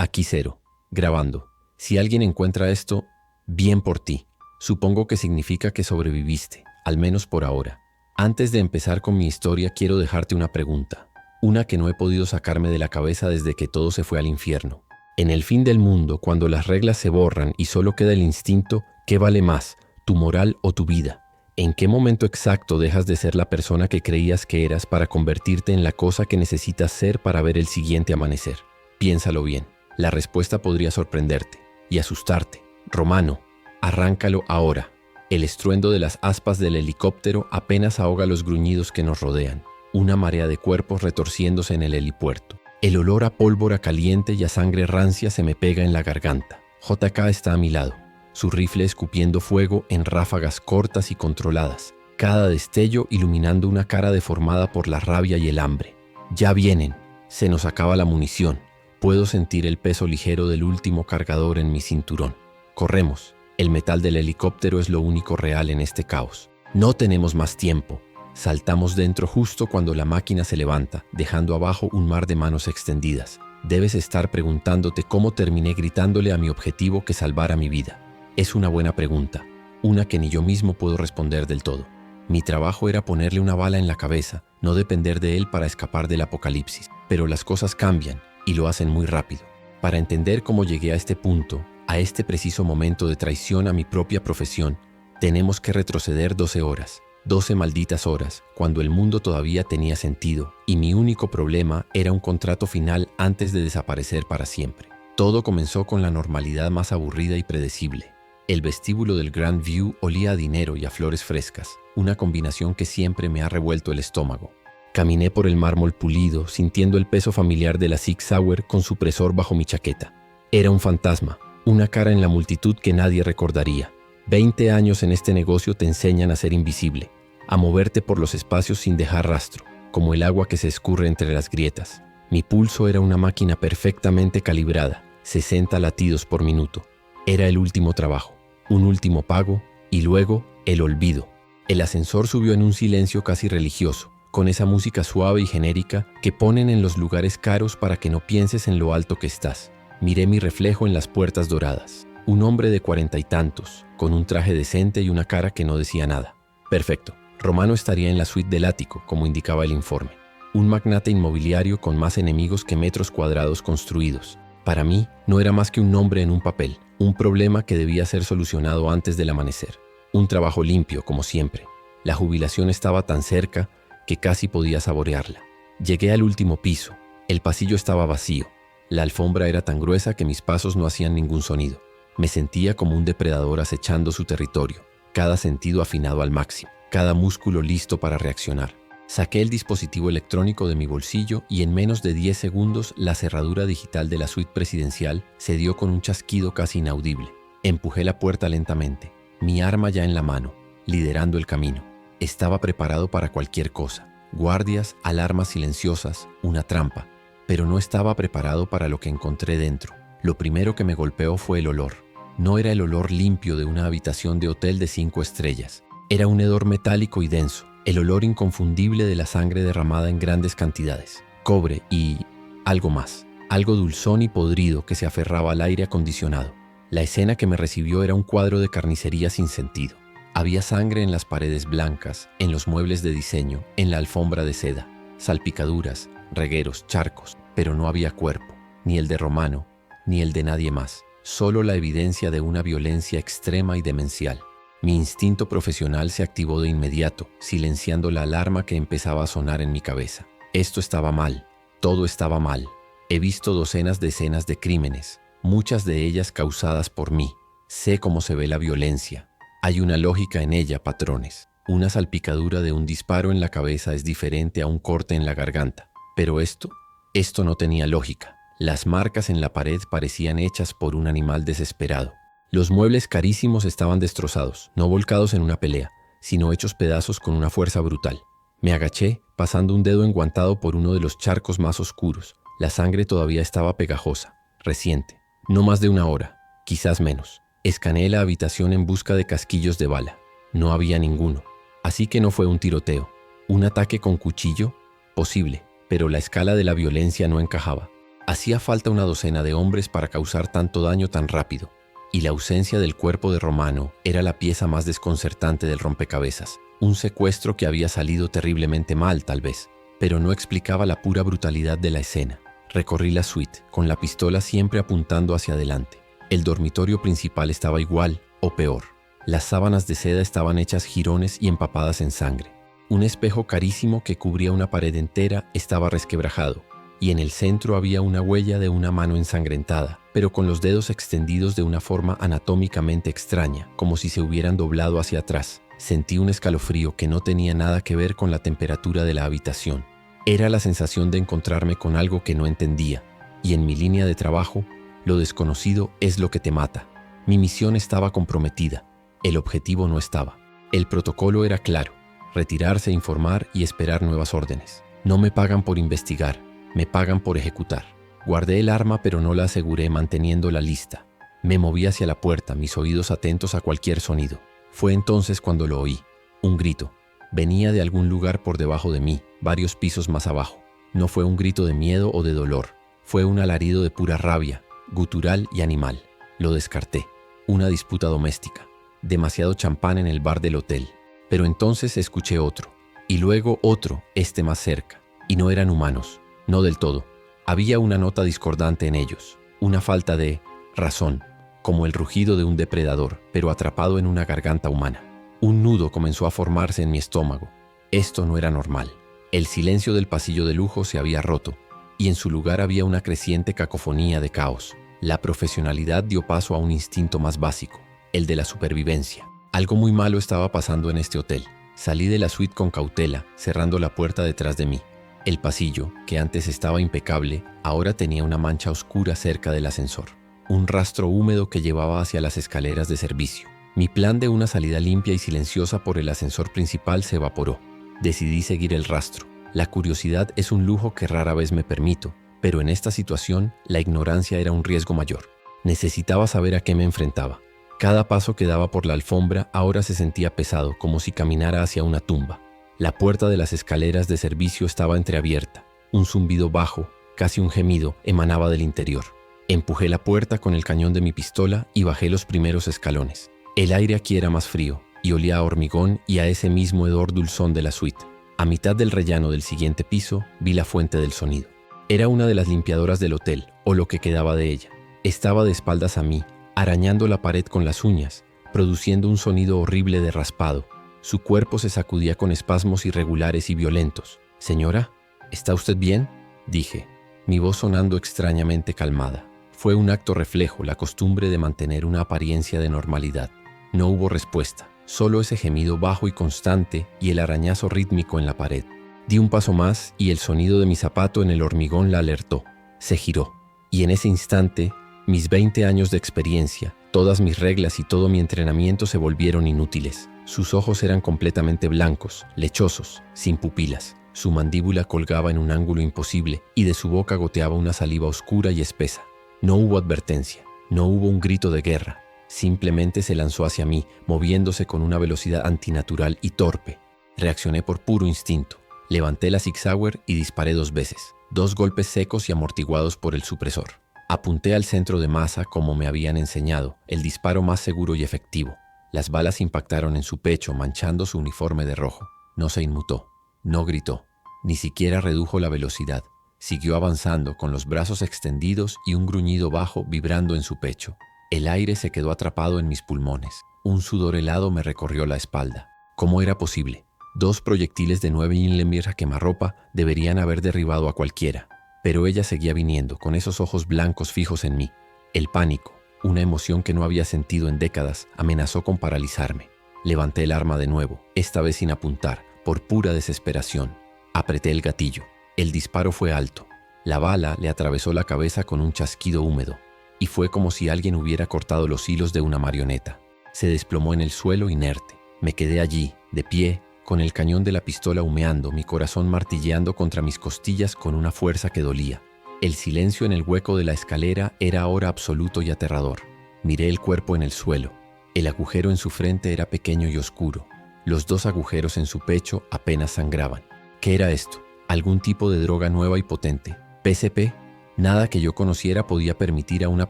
Aquí Cero, grabando. Si alguien encuentra esto, bien por ti. Supongo que significa que sobreviviste, al menos por ahora. Antes de empezar con mi historia, quiero dejarte una pregunta. Una que no he podido sacarme de la cabeza desde que todo se fue al infierno. En el fin del mundo, cuando las reglas se borran y solo queda el instinto, ¿qué vale más, tu moral o tu vida? ¿En qué momento exacto dejas de ser la persona que creías que eras para convertirte en la cosa que necesitas ser para ver el siguiente amanecer? Piénsalo bien. La respuesta podría sorprenderte y asustarte. Romano, arráncalo ahora. El estruendo de las aspas del helicóptero apenas ahoga los gruñidos que nos rodean. Una marea de cuerpos retorciéndose en el helipuerto. El olor a pólvora caliente y a sangre rancia se me pega en la garganta. JK está a mi lado, su rifle escupiendo fuego en ráfagas cortas y controladas, cada destello iluminando una cara deformada por la rabia y el hambre. Ya vienen, se nos acaba la munición. Puedo sentir el peso ligero del último cargador en mi cinturón. Corremos. El metal del helicóptero es lo único real en este caos. No tenemos más tiempo. Saltamos dentro justo cuando la máquina se levanta, dejando abajo un mar de manos extendidas. Debes estar preguntándote cómo terminé gritándole a mi objetivo que salvara mi vida. Es una buena pregunta, una que ni yo mismo puedo responder del todo. Mi trabajo era ponerle una bala en la cabeza, no depender de él para escapar del apocalipsis. Pero las cosas cambian y lo hacen muy rápido. Para entender cómo llegué a este punto, a este preciso momento de traición a mi propia profesión, tenemos que retroceder 12 horas. 12 malditas horas, cuando el mundo todavía tenía sentido y mi único problema era un contrato final antes de desaparecer para siempre. Todo comenzó con la normalidad más aburrida y predecible. El vestíbulo del Grand View olía a dinero y a flores frescas, una combinación que siempre me ha revuelto el estómago. Caminé por el mármol pulido, sintiendo el peso familiar de la Sig Sauer con supresor bajo mi chaqueta. Era un fantasma, una cara en la multitud que nadie recordaría. 20 años en este negocio te enseñan a ser invisible, a moverte por los espacios sin dejar rastro, como el agua que se escurre entre las grietas. Mi pulso era una máquina perfectamente calibrada, 60 latidos por minuto. Era el último trabajo, un último pago y luego el olvido. El ascensor subió en un silencio casi religioso, con esa música suave y genérica que ponen en los lugares caros para que no pienses en lo alto que estás. Miré mi reflejo en las puertas doradas. Un hombre de 40 y tantos, con un traje decente y una cara que no decía nada. Perfecto. Romano estaría en la suite del ático, como indicaba el informe. Un magnate inmobiliario con más enemigos que metros cuadrados construidos. Para mí, no era más que un nombre en un papel, un problema que debía ser solucionado antes del amanecer. Un trabajo limpio, como siempre. La jubilación estaba tan cerca que casi podía saborearla. Llegué al último piso. El pasillo estaba vacío. La alfombra era tan gruesa que mis pasos no hacían ningún sonido. Me sentía como un depredador acechando su territorio, cada sentido afinado al máximo, cada músculo listo para reaccionar. Saqué el dispositivo electrónico de mi bolsillo y en menos de 10 segundos la cerradura digital de la suite presidencial se dio con un chasquido casi inaudible. Empujé la puerta lentamente, mi arma ya en la mano, liderando el camino. Estaba preparado para cualquier cosa, guardias, alarmas silenciosas, una trampa, pero no estaba preparado para lo que encontré dentro. Lo primero que me golpeó fue el olor. No era el olor limpio de una habitación de hotel de 5 estrellas. Era un hedor metálico y denso, el olor inconfundible de la sangre derramada en grandes cantidades, cobre y algo más, algo dulzón y podrido que se aferraba al aire acondicionado. La escena que me recibió era un cuadro de carnicería sin sentido. Había sangre en las paredes blancas, en los muebles de diseño, en la alfombra de seda, salpicaduras, regueros, charcos, pero no había cuerpo, ni el de Romano, ni el de nadie más. Solo la evidencia de una violencia extrema y demencial. Mi instinto profesional se activó de inmediato, silenciando la alarma que empezaba a sonar en mi cabeza. Esto estaba mal, todo estaba mal. He visto docenas de escenas de crímenes, muchas de ellas causadas por mí. Sé cómo se ve la violencia. Hay una lógica en ella, patrones. Una salpicadura de un disparo en la cabeza es diferente a un corte en la garganta. Pero esto no tenía lógica. Las marcas en la pared parecían hechas por un animal desesperado. Los muebles carísimos estaban destrozados, no volcados en una pelea, sino hechos pedazos con una fuerza brutal. Me agaché, pasando un dedo enguantado por uno de los charcos más oscuros. La sangre todavía estaba pegajosa, reciente. No más de una hora, quizás menos. Escaneé la habitación en busca de casquillos de bala. No había ninguno. Así que no fue un tiroteo. ¿Un ataque con cuchillo? Posible, pero la escala de la violencia no encajaba. Hacía falta una docena de hombres para causar tanto daño tan rápido, y la ausencia del cuerpo de Romano era la pieza más desconcertante del rompecabezas. Un secuestro que había salido terriblemente mal, tal vez, pero no explicaba la pura brutalidad de la escena. Recorrí la suite, con la pistola siempre apuntando hacia adelante. El dormitorio principal estaba igual o peor. Las sábanas de seda estaban hechas jirones y empapadas en sangre. Un espejo carísimo que cubría una pared entera estaba resquebrajado, y en el centro había una huella de una mano ensangrentada, pero con los dedos extendidos de una forma anatómicamente extraña, como si se hubieran doblado hacia atrás. Sentí un escalofrío que no tenía nada que ver con la temperatura de la habitación. Era la sensación de encontrarme con algo que no entendía, y en mi línea de trabajo, lo desconocido es lo que te mata. Mi misión estaba comprometida, el objetivo no estaba. El protocolo era claro: retirarse, informar y esperar nuevas órdenes. No me pagan por investigar, me pagan por ejecutar. Guardé el arma pero no la aseguré manteniéndola lista. Me moví hacia la puerta, mis oídos atentos a cualquier sonido. Fue entonces cuando lo oí. Un grito. Venía de algún lugar por debajo de mí, varios pisos más abajo. No fue un grito de miedo o de dolor. Fue un alarido de pura rabia, gutural y animal. Lo descarté. Una disputa doméstica. Demasiado champán en el bar del hotel. Pero entonces escuché otro. Y luego otro, este más cerca. Y no eran humanos. No del todo. Había una nota discordante en ellos. Una falta de razón. Como el rugido de un depredador, pero atrapado en una garganta humana. Un nudo comenzó a formarse en mi estómago. Esto no era normal. El silencio del pasillo de lujo se había roto, y en su lugar había una creciente cacofonía de caos. La profesionalidad dio paso a un instinto más básico, el de la supervivencia. Algo muy malo estaba pasando en este hotel. Salí de la suite con cautela, cerrando la puerta detrás de mí. El pasillo, que antes estaba impecable, ahora tenía una mancha oscura cerca del ascensor. Un rastro húmedo que llevaba hacia las escaleras de servicio. Mi plan de una salida limpia y silenciosa por el ascensor principal se evaporó. Decidí seguir el rastro. La curiosidad es un lujo que rara vez me permito, pero en esta situación la ignorancia era un riesgo mayor. Necesitaba saber a qué me enfrentaba. Cada paso que daba por la alfombra ahora se sentía pesado, como si caminara hacia una tumba. La puerta de las escaleras de servicio estaba entreabierta. Un zumbido bajo, casi un gemido, emanaba del interior. Empujé la puerta con el cañón de mi pistola y bajé los primeros escalones. El aire aquí era más frío y olía a hormigón y a ese mismo hedor dulzón de la suite. A mitad del rellano del siguiente piso vi la fuente del sonido. Era una de las limpiadoras del hotel, o lo que quedaba de ella. Estaba de espaldas a mí, arañando la pared con las uñas, produciendo un sonido horrible de raspado. Su cuerpo se sacudía con espasmos irregulares y violentos. «Señora, ¿está usted bien?», dije, mi voz sonando extrañamente calmada. Fue un acto reflejo, la costumbre de mantener una apariencia de normalidad. No hubo respuesta, solo ese gemido bajo y constante y el arañazo rítmico en la pared. Di un paso más y el sonido de mi zapato en el hormigón la alertó. Se giró, y en ese instante, mis 20 años de experiencia, todas mis reglas y todo mi entrenamiento se volvieron inútiles. Sus ojos eran completamente blancos, lechosos, sin pupilas. Su mandíbula colgaba en un ángulo imposible y de su boca goteaba una saliva oscura y espesa. No hubo advertencia, no hubo un grito de guerra. Simplemente se lanzó hacia mí, moviéndose con una velocidad antinatural y torpe. Reaccioné por puro instinto. Levanté la Sig Sauer y disparé 2 veces. 2 golpes secos y amortiguados por el supresor. Apunté al centro de masa como me habían enseñado, el disparo más seguro y efectivo. Las balas impactaron en su pecho, manchando su uniforme de rojo. No se inmutó, no gritó, ni siquiera redujo la velocidad. Siguió avanzando con los brazos extendidos y un gruñido bajo vibrando en su pecho. El aire se quedó atrapado en mis pulmones. Un sudor helado me recorrió la espalda. ¿Cómo era posible? 2 proyectiles de 9 mm a quemarropa deberían haber derribado a cualquiera. Pero ella seguía viniendo, con esos ojos blancos fijos en mí. El pánico, una emoción que no había sentido en décadas, amenazó con paralizarme. Levanté el arma de nuevo, esta vez sin apuntar, por pura desesperación. Apreté el gatillo. El disparo fue alto. La bala le atravesó la cabeza con un chasquido húmedo, y fue como si alguien hubiera cortado los hilos de una marioneta. Se desplomó en el suelo inerte. Me quedé allí, de pie, con el cañón de la pistola humeando, mi corazón martilleando contra mis costillas con una fuerza que dolía. El silencio en el hueco de la escalera era ahora absoluto y aterrador. Miré el cuerpo en el suelo. El agujero en su frente era pequeño y oscuro. Los 2 agujeros en su pecho apenas sangraban. ¿Qué era esto? ¿Algún tipo de droga nueva y potente? ¿PCP? Nada que yo conociera podía permitir a una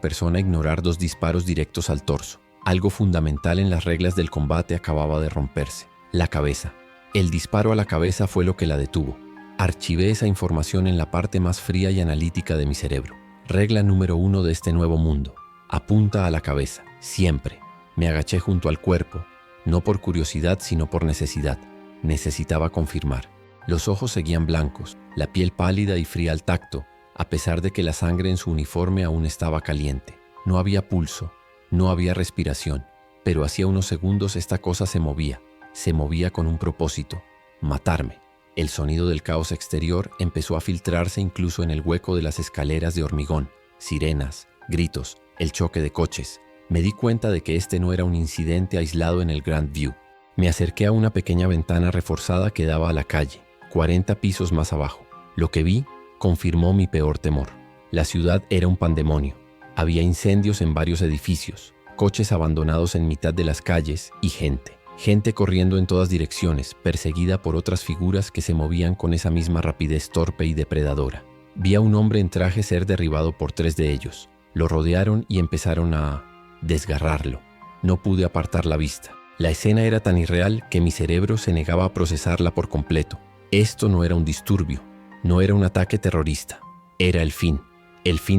persona ignorar 2 disparos directos al torso. Algo fundamental en las reglas del combate acababa de romperse. La cabeza. El disparo a la cabeza fue lo que la detuvo. Archivé esa información en la parte más fría y analítica de mi cerebro. Regla número 1 de este nuevo mundo. Apunta a la cabeza, siempre. Me agaché junto al cuerpo, no por curiosidad sino por necesidad. Necesitaba confirmar. Los ojos seguían blancos, la piel pálida y fría al tacto, a pesar de que la sangre en su uniforme aún estaba caliente. No había pulso, no había respiración, pero hacía unos segundos esta cosa se movía con un propósito: matarme. El sonido del caos exterior empezó a filtrarse incluso en el hueco de las escaleras de hormigón, sirenas, gritos, el choque de coches. Me di cuenta de que este no era un incidente aislado en el Grand View. Me acerqué a una pequeña ventana reforzada que daba a la calle, 40 pisos más abajo. Lo que vi confirmó mi peor temor. La ciudad era un pandemonio. Había incendios en varios edificios, coches abandonados en mitad de las calles y gente. Gente corriendo en todas direcciones, perseguida por otras figuras que se movían con esa misma rapidez torpe y depredadora. Vi a un hombre en traje ser derribado por 3 de ellos. Lo rodearon y empezaron a desgarrarlo. No pude apartar la vista. La escena era tan irreal que mi cerebro se negaba a procesarla por completo. Esto no era un disturbio, no era un ataque terrorista. Era el fin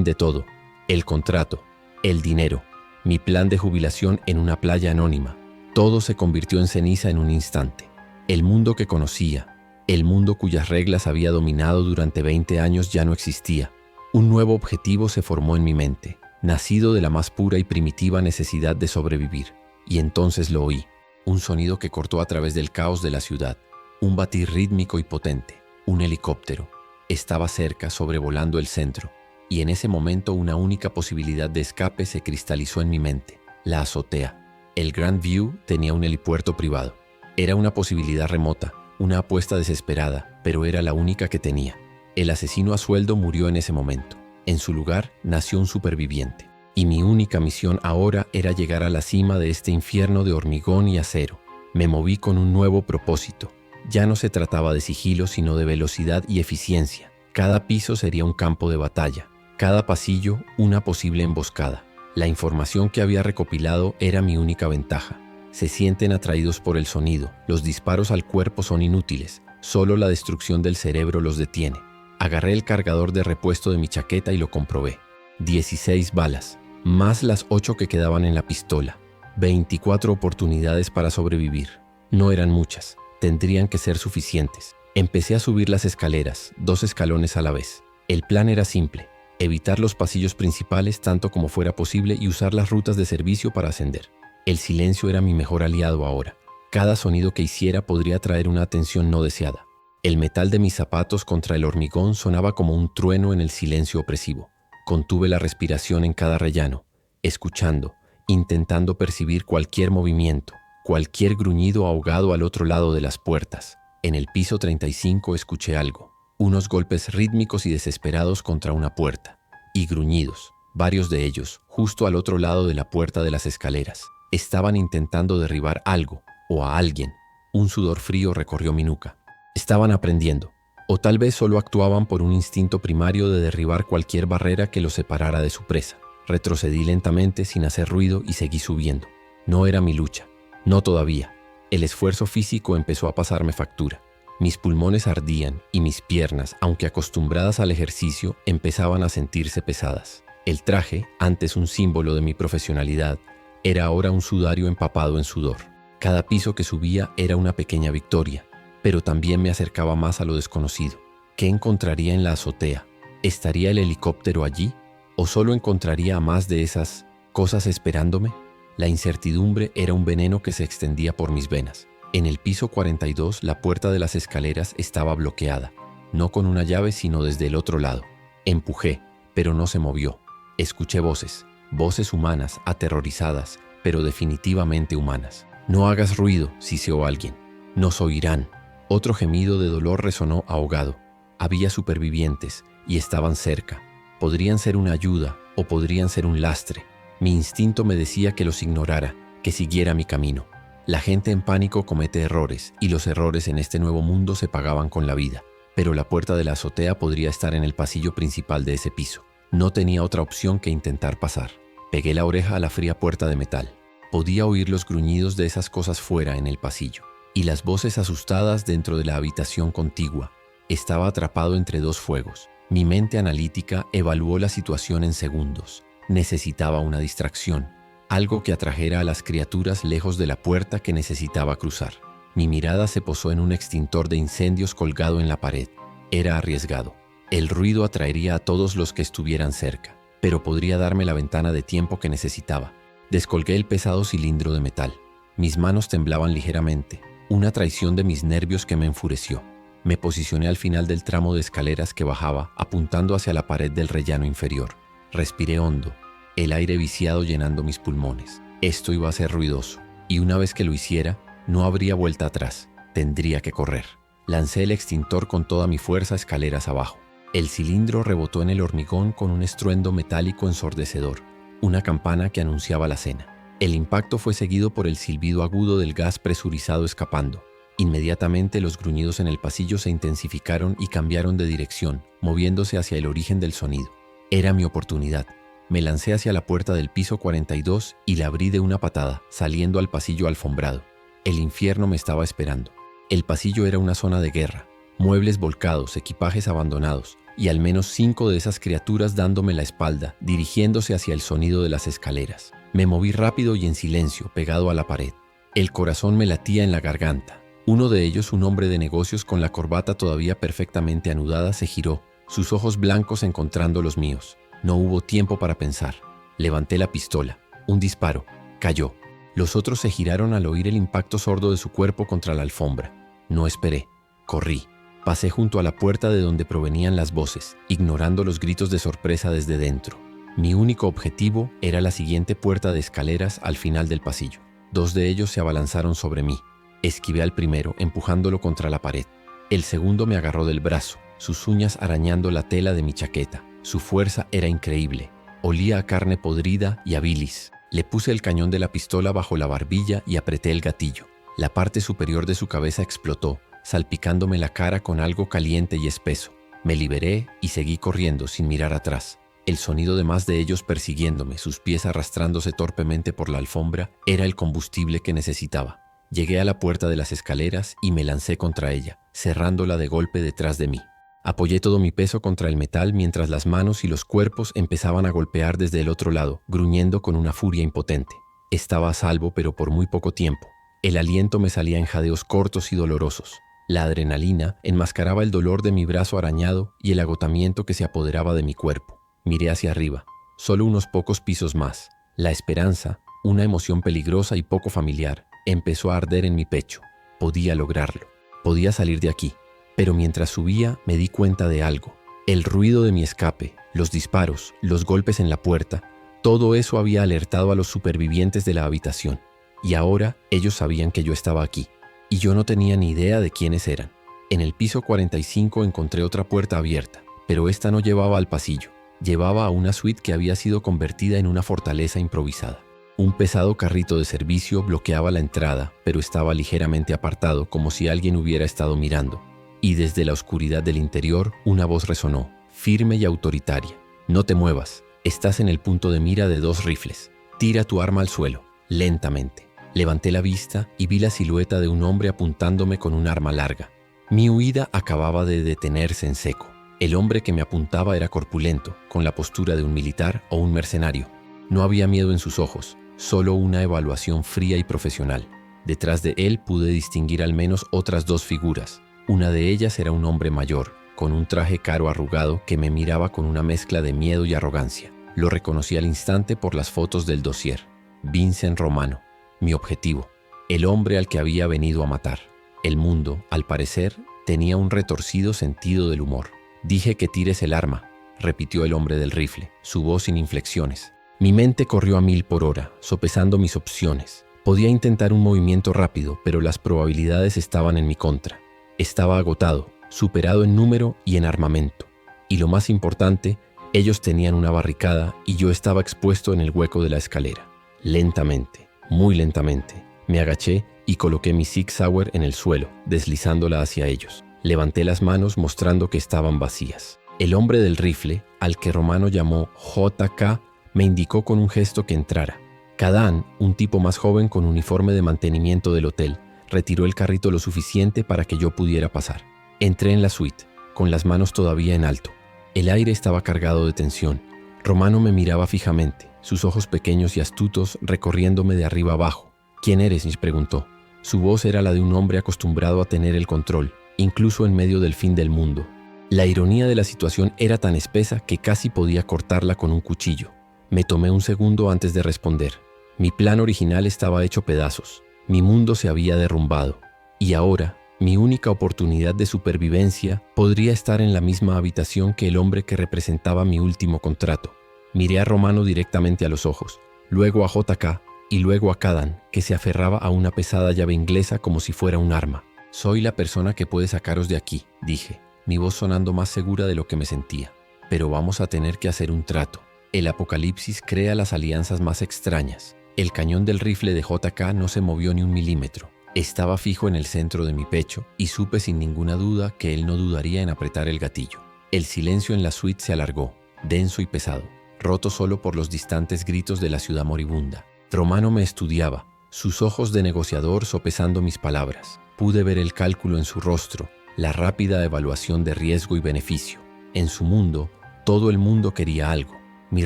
de todo. El contrato, el dinero, mi plan de jubilación en una playa anónima. Todo se convirtió en ceniza en un instante. El mundo que conocía, el mundo cuyas reglas había dominado durante 20 años ya no existía. Un nuevo objetivo se formó en mi mente, nacido de la más pura y primitiva necesidad de sobrevivir. Y entonces lo oí, un sonido que cortó a través del caos de la ciudad, un batir rítmico y potente, un helicóptero. Estaba cerca, sobrevolando el centro, y en ese momento una única posibilidad de escape se cristalizó en mi mente: la azotea. El Grand View tenía un helipuerto privado. Era una posibilidad remota, una apuesta desesperada, pero era la única que tenía. El asesino a sueldo murió en ese momento. En su lugar nació un superviviente. Y mi única misión ahora era llegar a la cima de este infierno de hormigón y acero. Me moví con un nuevo propósito. Ya no se trataba de sigilo, sino de velocidad y eficiencia. Cada piso sería un campo de batalla, cada pasillo una posible emboscada. La información que había recopilado era mi única ventaja. Se sienten atraídos por el sonido, los disparos al cuerpo son inútiles, solo la destrucción del cerebro los detiene. Agarré el cargador de repuesto de mi chaqueta y lo comprobé. 16 balas, más las 8 que quedaban en la pistola. 24 oportunidades para sobrevivir. No eran muchas, tendrían que ser suficientes. Empecé a subir las escaleras, 2 escalones a la vez. El plan era simple: evitar los pasillos principales tanto como fuera posible y usar las rutas de servicio para ascender. El silencio era mi mejor aliado ahora. Cada sonido que hiciera podría atraer una atención no deseada. El metal de mis zapatos contra el hormigón sonaba como un trueno en el silencio opresivo. Contuve la respiración en cada rellano, escuchando, intentando percibir cualquier movimiento, cualquier gruñido ahogado al otro lado de las puertas. En el piso 35 escuché algo. Unos golpes rítmicos y desesperados contra una puerta, y gruñidos, varios de ellos, justo al otro lado de la puerta de las escaleras. Estaban intentando derribar algo, o a alguien. Un sudor frío recorrió mi nuca. Estaban aprendiendo, o tal vez solo actuaban por un instinto primario de derribar cualquier barrera que los separara de su presa. Retrocedí lentamente sin hacer ruido y seguí subiendo. No era mi lucha, no todavía. El esfuerzo físico empezó a pasarme factura. Mis pulmones ardían y mis piernas, aunque acostumbradas al ejercicio, empezaban a sentirse pesadas. El traje, antes un símbolo de mi profesionalidad, era ahora un sudario empapado en sudor. Cada piso que subía era una pequeña victoria, pero también me acercaba más a lo desconocido. ¿Qué encontraría en la azotea? ¿Estaría el helicóptero allí? ¿O solo encontraría a más de esas cosas esperándome? La incertidumbre era un veneno que se extendía por mis venas. En el piso 42, la puerta de las escaleras estaba bloqueada, no con una llave sino desde el otro lado. Empujé, pero no se movió. Escuché voces humanas, aterrorizadas, pero definitivamente humanas. «No hagas ruido», siseó alguien. «Nos oirán». Otro gemido de dolor resonó ahogado. Había supervivientes y estaban cerca. Podrían ser una ayuda o podrían ser un lastre. Mi instinto me decía que los ignorara, que siguiera mi camino. La gente en pánico comete errores y los errores en este nuevo mundo se pagaban con la vida. Pero la puerta de la azotea podría estar en el pasillo principal de ese piso. No tenía otra opción que intentar pasar. Pegué la oreja a la fría puerta de metal. Podía oír los gruñidos de esas cosas fuera en el pasillo y las voces asustadas dentro de la habitación contigua. Estaba atrapado entre dos fuegos. Mi mente analítica evaluó la situación en segundos. Necesitaba una distracción, algo que atrajera a las criaturas lejos de la puerta que necesitaba cruzar. Mi mirada se posó en un extintor de incendios colgado en la pared. Era arriesgado. El ruido atraería a todos los que estuvieran cerca, pero podría darme la ventana de tiempo que necesitaba. Descolgué el pesado cilindro de metal. Mis manos temblaban ligeramente, una traición de mis nervios que me enfureció. Me posicioné al final del tramo de escaleras que bajaba, apuntando hacia la pared del rellano inferior. Respiré hondo, el aire viciado llenando mis pulmones. Esto iba a ser ruidoso, y una vez que lo hiciera, no habría vuelta atrás. Tendría que correr. Lancé el extintor con toda mi fuerza escaleras abajo. El cilindro rebotó en el hormigón con un estruendo metálico ensordecedor, una campana que anunciaba la cena. El impacto fue seguido por el silbido agudo del gas presurizado escapando. Inmediatamente los gruñidos en el pasillo se intensificaron y cambiaron de dirección, moviéndose hacia el origen del sonido. Era mi oportunidad. Me lancé hacia la puerta del piso 42 y la abrí de una patada, saliendo al pasillo alfombrado. El infierno me estaba esperando. El pasillo era una zona de guerra, muebles volcados, equipajes abandonados, y al menos 5 de esas criaturas dándome la espalda, dirigiéndose hacia el sonido de las escaleras. Me moví rápido y en silencio, pegado a la pared. El corazón me latía en la garganta. Uno de ellos, un hombre de negocios con la corbata todavía perfectamente anudada, se giró, sus ojos blancos encontrando los míos. No hubo tiempo para pensar. Levanté la pistola. Un disparo. Cayó. Los otros se giraron al oír el impacto sordo de su cuerpo contra la alfombra. No esperé. Corrí. Pasé junto a la puerta de donde provenían las voces, ignorando los gritos de sorpresa desde dentro. Mi único objetivo era la siguiente puerta de escaleras al final del pasillo. 2 de ellos se abalanzaron sobre mí. Esquivé al primero, empujándolo contra la pared. El segundo me agarró del brazo, sus uñas arañando la tela de mi chaqueta. Su fuerza era increíble. Olía a carne podrida y a bilis. Le puse el cañón de la pistola bajo la barbilla y apreté el gatillo. La parte superior de su cabeza explotó, salpicándome la cara con algo caliente y espeso. Me liberé y seguí corriendo sin mirar atrás. El sonido de más de ellos persiguiéndome, sus pies arrastrándose torpemente por la alfombra, era el combustible que necesitaba. Llegué a la puerta de las escaleras y me lancé contra ella, cerrándola de golpe detrás de mí. Apoyé todo mi peso contra el metal mientras las manos y los cuerpos empezaban a golpear desde el otro lado, gruñendo con una furia impotente. Estaba a salvo, pero por muy poco tiempo. El aliento me salía en jadeos cortos y dolorosos. La adrenalina enmascaraba el dolor de mi brazo arañado y el agotamiento que se apoderaba de mi cuerpo. Miré hacia arriba, solo unos pocos pisos más. La esperanza, una emoción peligrosa y poco familiar, empezó a arder en mi pecho. Podía lograrlo. Podía salir de aquí. Pero mientras subía me di cuenta de algo. El ruido de mi escape, los disparos, los golpes en la puerta, todo eso había alertado a los supervivientes de la habitación. Y ahora ellos sabían que yo estaba aquí. Y yo no tenía ni idea de quiénes eran. En el piso 45 encontré otra puerta abierta, pero esta no llevaba al pasillo. Llevaba a una suite que había sido convertida en una fortaleza improvisada. Un pesado carrito de servicio bloqueaba la entrada, pero estaba ligeramente apartado, como si alguien hubiera estado mirando. Y desde la oscuridad del interior, una voz resonó, firme y autoritaria. No te muevas, estás en el punto de mira de 2 rifles. Tira tu arma al suelo, lentamente. Levanté la vista y vi la silueta de un hombre apuntándome con un arma larga. Mi huida acababa de detenerse en seco. El hombre que me apuntaba era corpulento, con la postura de un militar o un mercenario. No había miedo en sus ojos, solo una evaluación fría y profesional. Detrás de él pude distinguir al menos otras 2 figuras. Una de ellas era un hombre mayor, con un traje caro arrugado que me miraba con una mezcla de miedo y arrogancia. Lo reconocí al instante por las fotos del dossier. Vincent Romano, mi objetivo, el hombre al que había venido a matar. El mundo, al parecer, tenía un retorcido sentido del humor. Dije que tires el arma, repitió el hombre del rifle, su voz sin inflexiones. Mi mente corrió a 1000 por hora, sopesando mis opciones. Podía intentar un movimiento rápido, pero las probabilidades estaban en mi contra. Estaba agotado, superado en número y en armamento. Y lo más importante, ellos tenían una barricada y yo estaba expuesto en el hueco de la escalera. Lentamente, muy lentamente, me agaché y coloqué mi Sig Sauer en el suelo, deslizándola hacia ellos. Levanté las manos mostrando que estaban vacías. El hombre del rifle, al que Romano llamó JK, me indicó con un gesto que entrara. Kadán, un tipo más joven con uniforme de mantenimiento del hotel, retiró el carrito lo suficiente para que yo pudiera pasar. Entré en la suite, con las manos todavía en alto. El aire estaba cargado de tensión. Romano me miraba fijamente, sus ojos pequeños y astutos recorriéndome de arriba abajo. «¿Quién eres?», me preguntó. Su voz era la de un hombre acostumbrado a tener el control, incluso en medio del fin del mundo. La ironía de la situación era tan espesa que casi podía cortarla con un cuchillo. Me tomé un segundo antes de responder. Mi plan original estaba hecho pedazos. Mi mundo se había derrumbado. Y ahora, mi única oportunidad de supervivencia podría estar en la misma habitación que el hombre que representaba mi último contrato. Miré a Romano directamente a los ojos, luego a JK y luego a Kadán, que se aferraba a una pesada llave inglesa como si fuera un arma. «Soy la persona que puede sacaros de aquí», dije, mi voz sonando más segura de lo que me sentía. «Pero vamos a tener que hacer un trato. El apocalipsis crea las alianzas más extrañas». El cañón del rifle de JK no se movió ni un milímetro. Estaba fijo en el centro de mi pecho y supe sin ninguna duda que él no dudaría en apretar el gatillo. El silencio en la suite se alargó, denso y pesado, roto solo por los distantes gritos de la ciudad moribunda. Romano me estudiaba, sus ojos de negociador sopesando mis palabras. Pude ver el cálculo en su rostro, la rápida evaluación de riesgo y beneficio. En su mundo, todo el mundo quería algo. Mi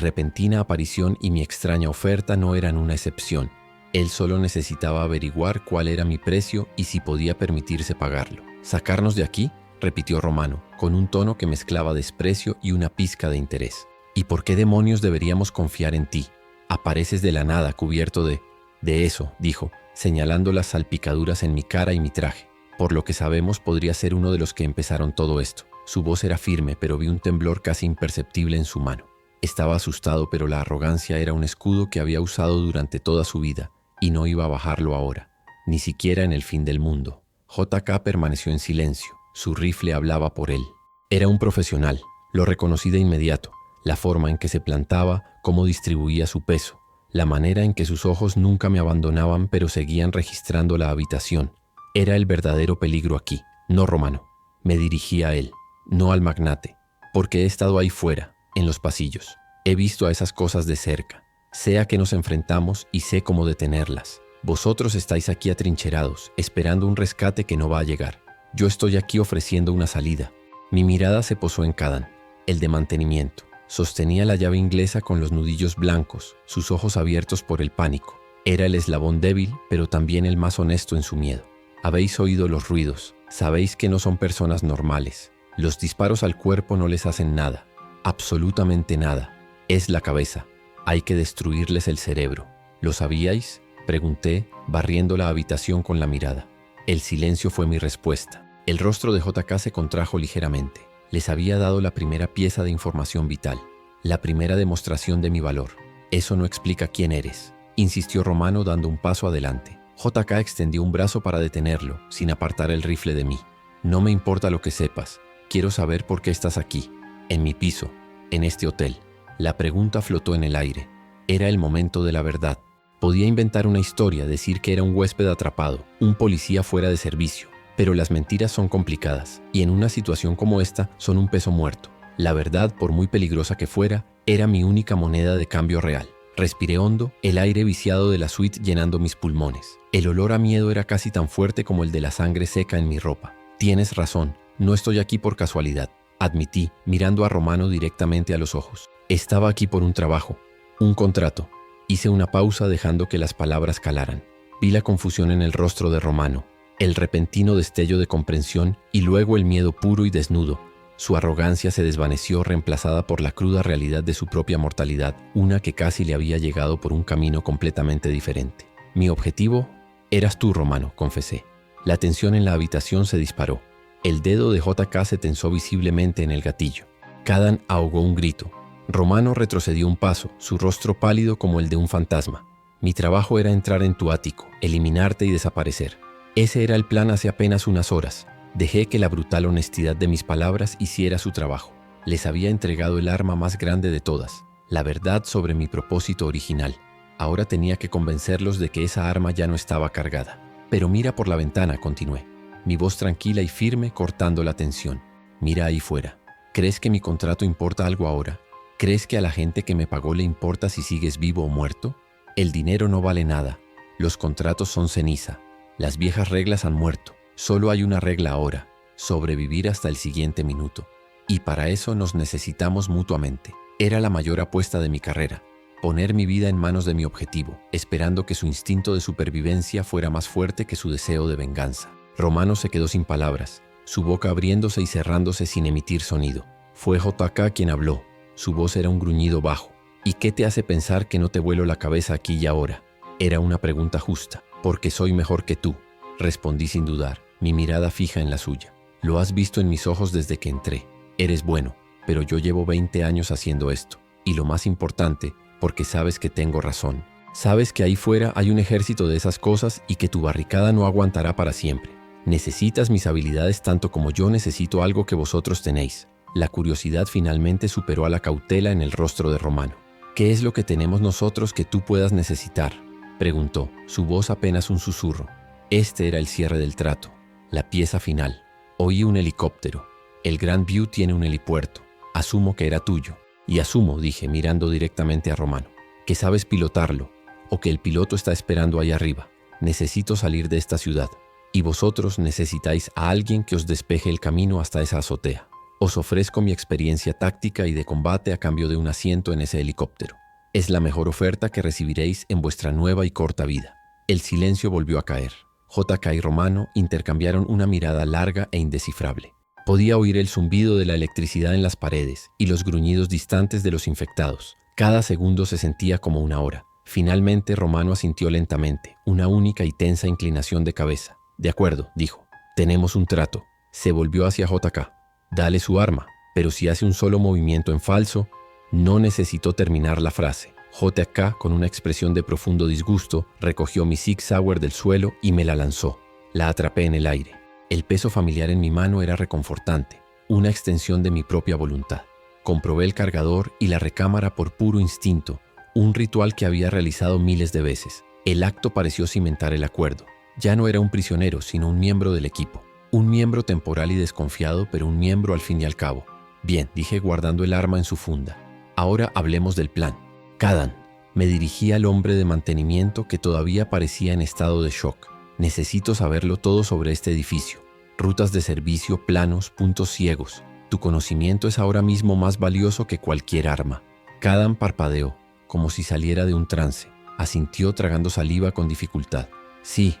repentina aparición y mi extraña oferta no eran una excepción. Él solo necesitaba averiguar cuál era mi precio y si podía permitirse pagarlo. «¿Sacarnos de aquí?», repitió Romano, con un tono que mezclaba desprecio y una pizca de interés. «¿Y por qué demonios deberíamos confiar en ti? Apareces de la nada cubierto de eso», dijo, señalando las salpicaduras en mi cara y mi traje. «Por lo que sabemos, podría ser uno de los que empezaron todo esto». Su voz era firme, pero vi un temblor casi imperceptible en su mano. Estaba asustado, pero la arrogancia era un escudo que había usado durante toda su vida, y no iba a bajarlo ahora, ni siquiera en el fin del mundo. JK permaneció en silencio, su rifle hablaba por él. Era un profesional, lo reconocí de inmediato, la forma en que se plantaba, cómo distribuía su peso, la manera en que sus ojos nunca me abandonaban pero seguían registrando la habitación. Era el verdadero peligro aquí, no Romano. Me dirigí a él, no al magnate, porque he estado ahí fuera, en los pasillos. He visto a esas cosas de cerca. Sé a qué nos enfrentamos y sé cómo detenerlas. Vosotros estáis aquí atrincherados, esperando un rescate que no va a llegar. Yo estoy aquí ofreciendo una salida. Mi mirada se posó en Kadán, el de mantenimiento. Sostenía la llave inglesa con los nudillos blancos, sus ojos abiertos por el pánico. Era el eslabón débil, pero también el más honesto en su miedo. Habéis oído los ruidos. Sabéis que no son personas normales. Los disparos al cuerpo no les hacen nada. Absolutamente nada. Es la cabeza. Hay que destruirles el cerebro. ¿Lo sabíais?, pregunté, barriendo la habitación con la mirada. El silencio fue mi respuesta. El rostro de JK se contrajo ligeramente. Les había dado la primera pieza de información vital, la primera demostración de mi valor. «Eso no explica quién eres», insistió Romano dando un paso adelante. JK extendió un brazo para detenerlo, sin apartar el rifle de mí. «No me importa lo que sepas. Quiero saber por qué estás aquí, en mi piso, en este hotel». La pregunta flotó en el aire. Era el momento de la verdad. Podía inventar una historia, decir que era un huésped atrapado, un policía fuera de servicio. Pero las mentiras son complicadas, y en una situación como esta son un peso muerto. La verdad, por muy peligrosa que fuera, era mi única moneda de cambio real. Respiré hondo, el aire viciado de la suite llenando mis pulmones. El olor a miedo era casi tan fuerte como el de la sangre seca en mi ropa. «Tienes razón, no estoy aquí por casualidad», admití, mirando a Romano directamente a los ojos. «Estaba aquí por un trabajo, un contrato». Hice una pausa dejando que las palabras calaran. Vi la confusión en el rostro de Romano, el repentino destello de comprensión y luego el miedo puro y desnudo. Su arrogancia se desvaneció, reemplazada por la cruda realidad de su propia mortalidad, una que casi le había llegado por un camino completamente diferente. «Mi objetivo eras tú, Romano», confesé. La tensión en la habitación se disparó. El dedo de JK se tensó visiblemente en el gatillo. Kadán ahogó un grito. Romano retrocedió un paso, su rostro pálido como el de un fantasma. «Mi trabajo era entrar en tu ático, eliminarte y desaparecer. Ese era el plan hace apenas unas horas». Dejé que la brutal honestidad de mis palabras hiciera su trabajo. Les había entregado el arma más grande de todas, la verdad sobre mi propósito original. Ahora tenía que convencerlos de que esa arma ya no estaba cargada. «Pero mira por la ventana», continué, mi voz tranquila y firme cortando la tensión. «Mira ahí fuera». ¿Crees que mi contrato importa algo ahora? ¿Crees que a la gente que me pagó le importa si sigues vivo o muerto? El dinero no vale nada. Los contratos son ceniza. Las viejas reglas han muerto. Solo hay una regla ahora: sobrevivir hasta el siguiente minuto. Y para eso nos necesitamos mutuamente. Era la mayor apuesta de mi carrera. Poner mi vida en manos de mi objetivo, esperando que su instinto de supervivencia fuera más fuerte que su deseo de venganza. Romano se quedó sin palabras, su boca abriéndose y cerrándose sin emitir sonido. Fue JK quien habló. Su voz era un gruñido bajo. ¿Y qué te hace pensar que no te vuelo la cabeza aquí y ahora? Era una pregunta justa. Porque soy mejor que tú, respondí sin dudar, mi mirada fija en la suya. Lo has visto en mis ojos desde que entré. Eres bueno, pero yo llevo 20 años haciendo esto. Y lo más importante, porque sabes que tengo razón. Sabes que ahí fuera hay un ejército de esas cosas y que tu barricada no aguantará para siempre. Necesitas mis habilidades tanto como yo necesito algo que vosotros tenéis. La curiosidad finalmente superó a la cautela en el rostro de Romano. ¿Qué es lo que tenemos nosotros que tú puedas necesitar?, preguntó, su voz apenas un susurro. Este era el cierre del trato, la pieza final. Oí un helicóptero. El Grand View tiene un helipuerto. Asumo que era tuyo. Y asumo, dije mirando directamente a Romano, que sabes pilotarlo, o que el piloto está esperando ahí arriba. Necesito salir de esta ciudad. Y vosotros necesitáis a alguien que os despeje el camino hasta esa azotea. Os ofrezco mi experiencia táctica y de combate a cambio de un asiento en ese helicóptero. Es la mejor oferta que recibiréis en vuestra nueva y corta vida. El silencio volvió a caer. JK y Romano intercambiaron una mirada larga e indescifrable. Podía oír el zumbido de la electricidad en las paredes y los gruñidos distantes de los infectados. Cada segundo se sentía como una hora. Finalmente Romano asintió lentamente, una única y tensa inclinación de cabeza. De acuerdo, dijo. Tenemos un trato. Se volvió hacia JK. Dale su arma, pero si hace un solo movimiento en falso. No necesitó terminar la frase. JK, con una expresión de profundo disgusto, recogió mi Sig Sauer del suelo y me la lanzó. La atrapé en el aire. El peso familiar en mi mano era reconfortante, una extensión de mi propia voluntad. Comprobé el cargador y la recámara por puro instinto, un ritual que había realizado miles de veces. El acto pareció cimentar el acuerdo. Ya no era un prisionero, sino un miembro del equipo. Un miembro temporal y desconfiado, pero un miembro al fin y al cabo. Bien, dije guardando el arma en su funda. Ahora hablemos del plan. Kadan, me dirigí al hombre de mantenimiento que todavía parecía en estado de shock. Necesito saberlo todo sobre este edificio. Rutas de servicio, planos, puntos ciegos. Tu conocimiento es ahora mismo más valioso que cualquier arma. Kadan parpadeó, como si saliera de un trance. Asintió tragando saliva con dificultad. Sí,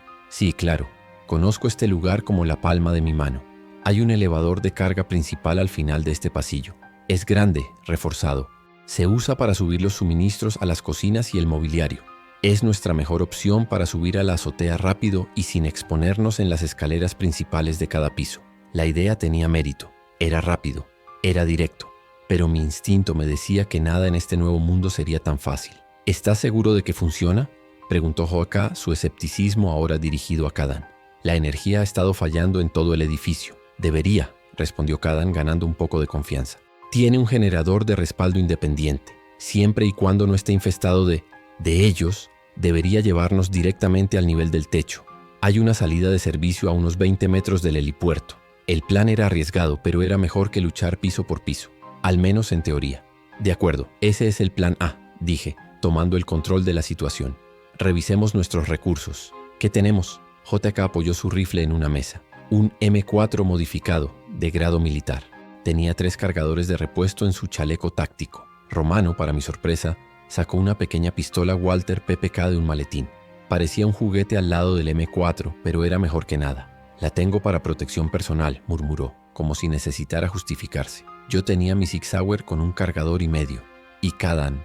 claro. Conozco este lugar como la palma de mi mano. Hay un elevador de carga principal al final de este pasillo. Es grande, reforzado. Se usa para subir los suministros a las cocinas y el mobiliario. Es nuestra mejor opción para subir a la azotea rápido y sin exponernos en las escaleras principales de cada piso. La idea tenía mérito. Era rápido. Era directo. Pero mi instinto me decía que nada en este nuevo mundo sería tan fácil. ¿Estás seguro de que funciona?, preguntó JK, su escepticismo ahora dirigido a Kadan. La energía ha estado fallando en todo el edificio. Debería, respondió Kadan ganando un poco de confianza. Tiene un generador de respaldo independiente. Siempre y cuando no esté infestado de ellos, debería llevarnos directamente al nivel del techo. Hay una salida de servicio a unos 20 metros del helipuerto. El plan era arriesgado, pero era mejor que luchar piso por piso. Al menos en teoría. De acuerdo, ese es el plan A, dije, tomando el control de la situación. Revisemos nuestros recursos. ¿Qué tenemos? JK apoyó su rifle en una mesa. Un M4 modificado, de grado militar. Tenía 3 cargadores de repuesto en su chaleco táctico. Romano, para mi sorpresa, sacó una pequeña pistola Walter PPK de un maletín. Parecía un juguete al lado del M4, pero era mejor que nada. La tengo para protección personal, murmuró, como si necesitara justificarse. Yo tenía mi Sig Sauer con un cargador y medio. Y Kadan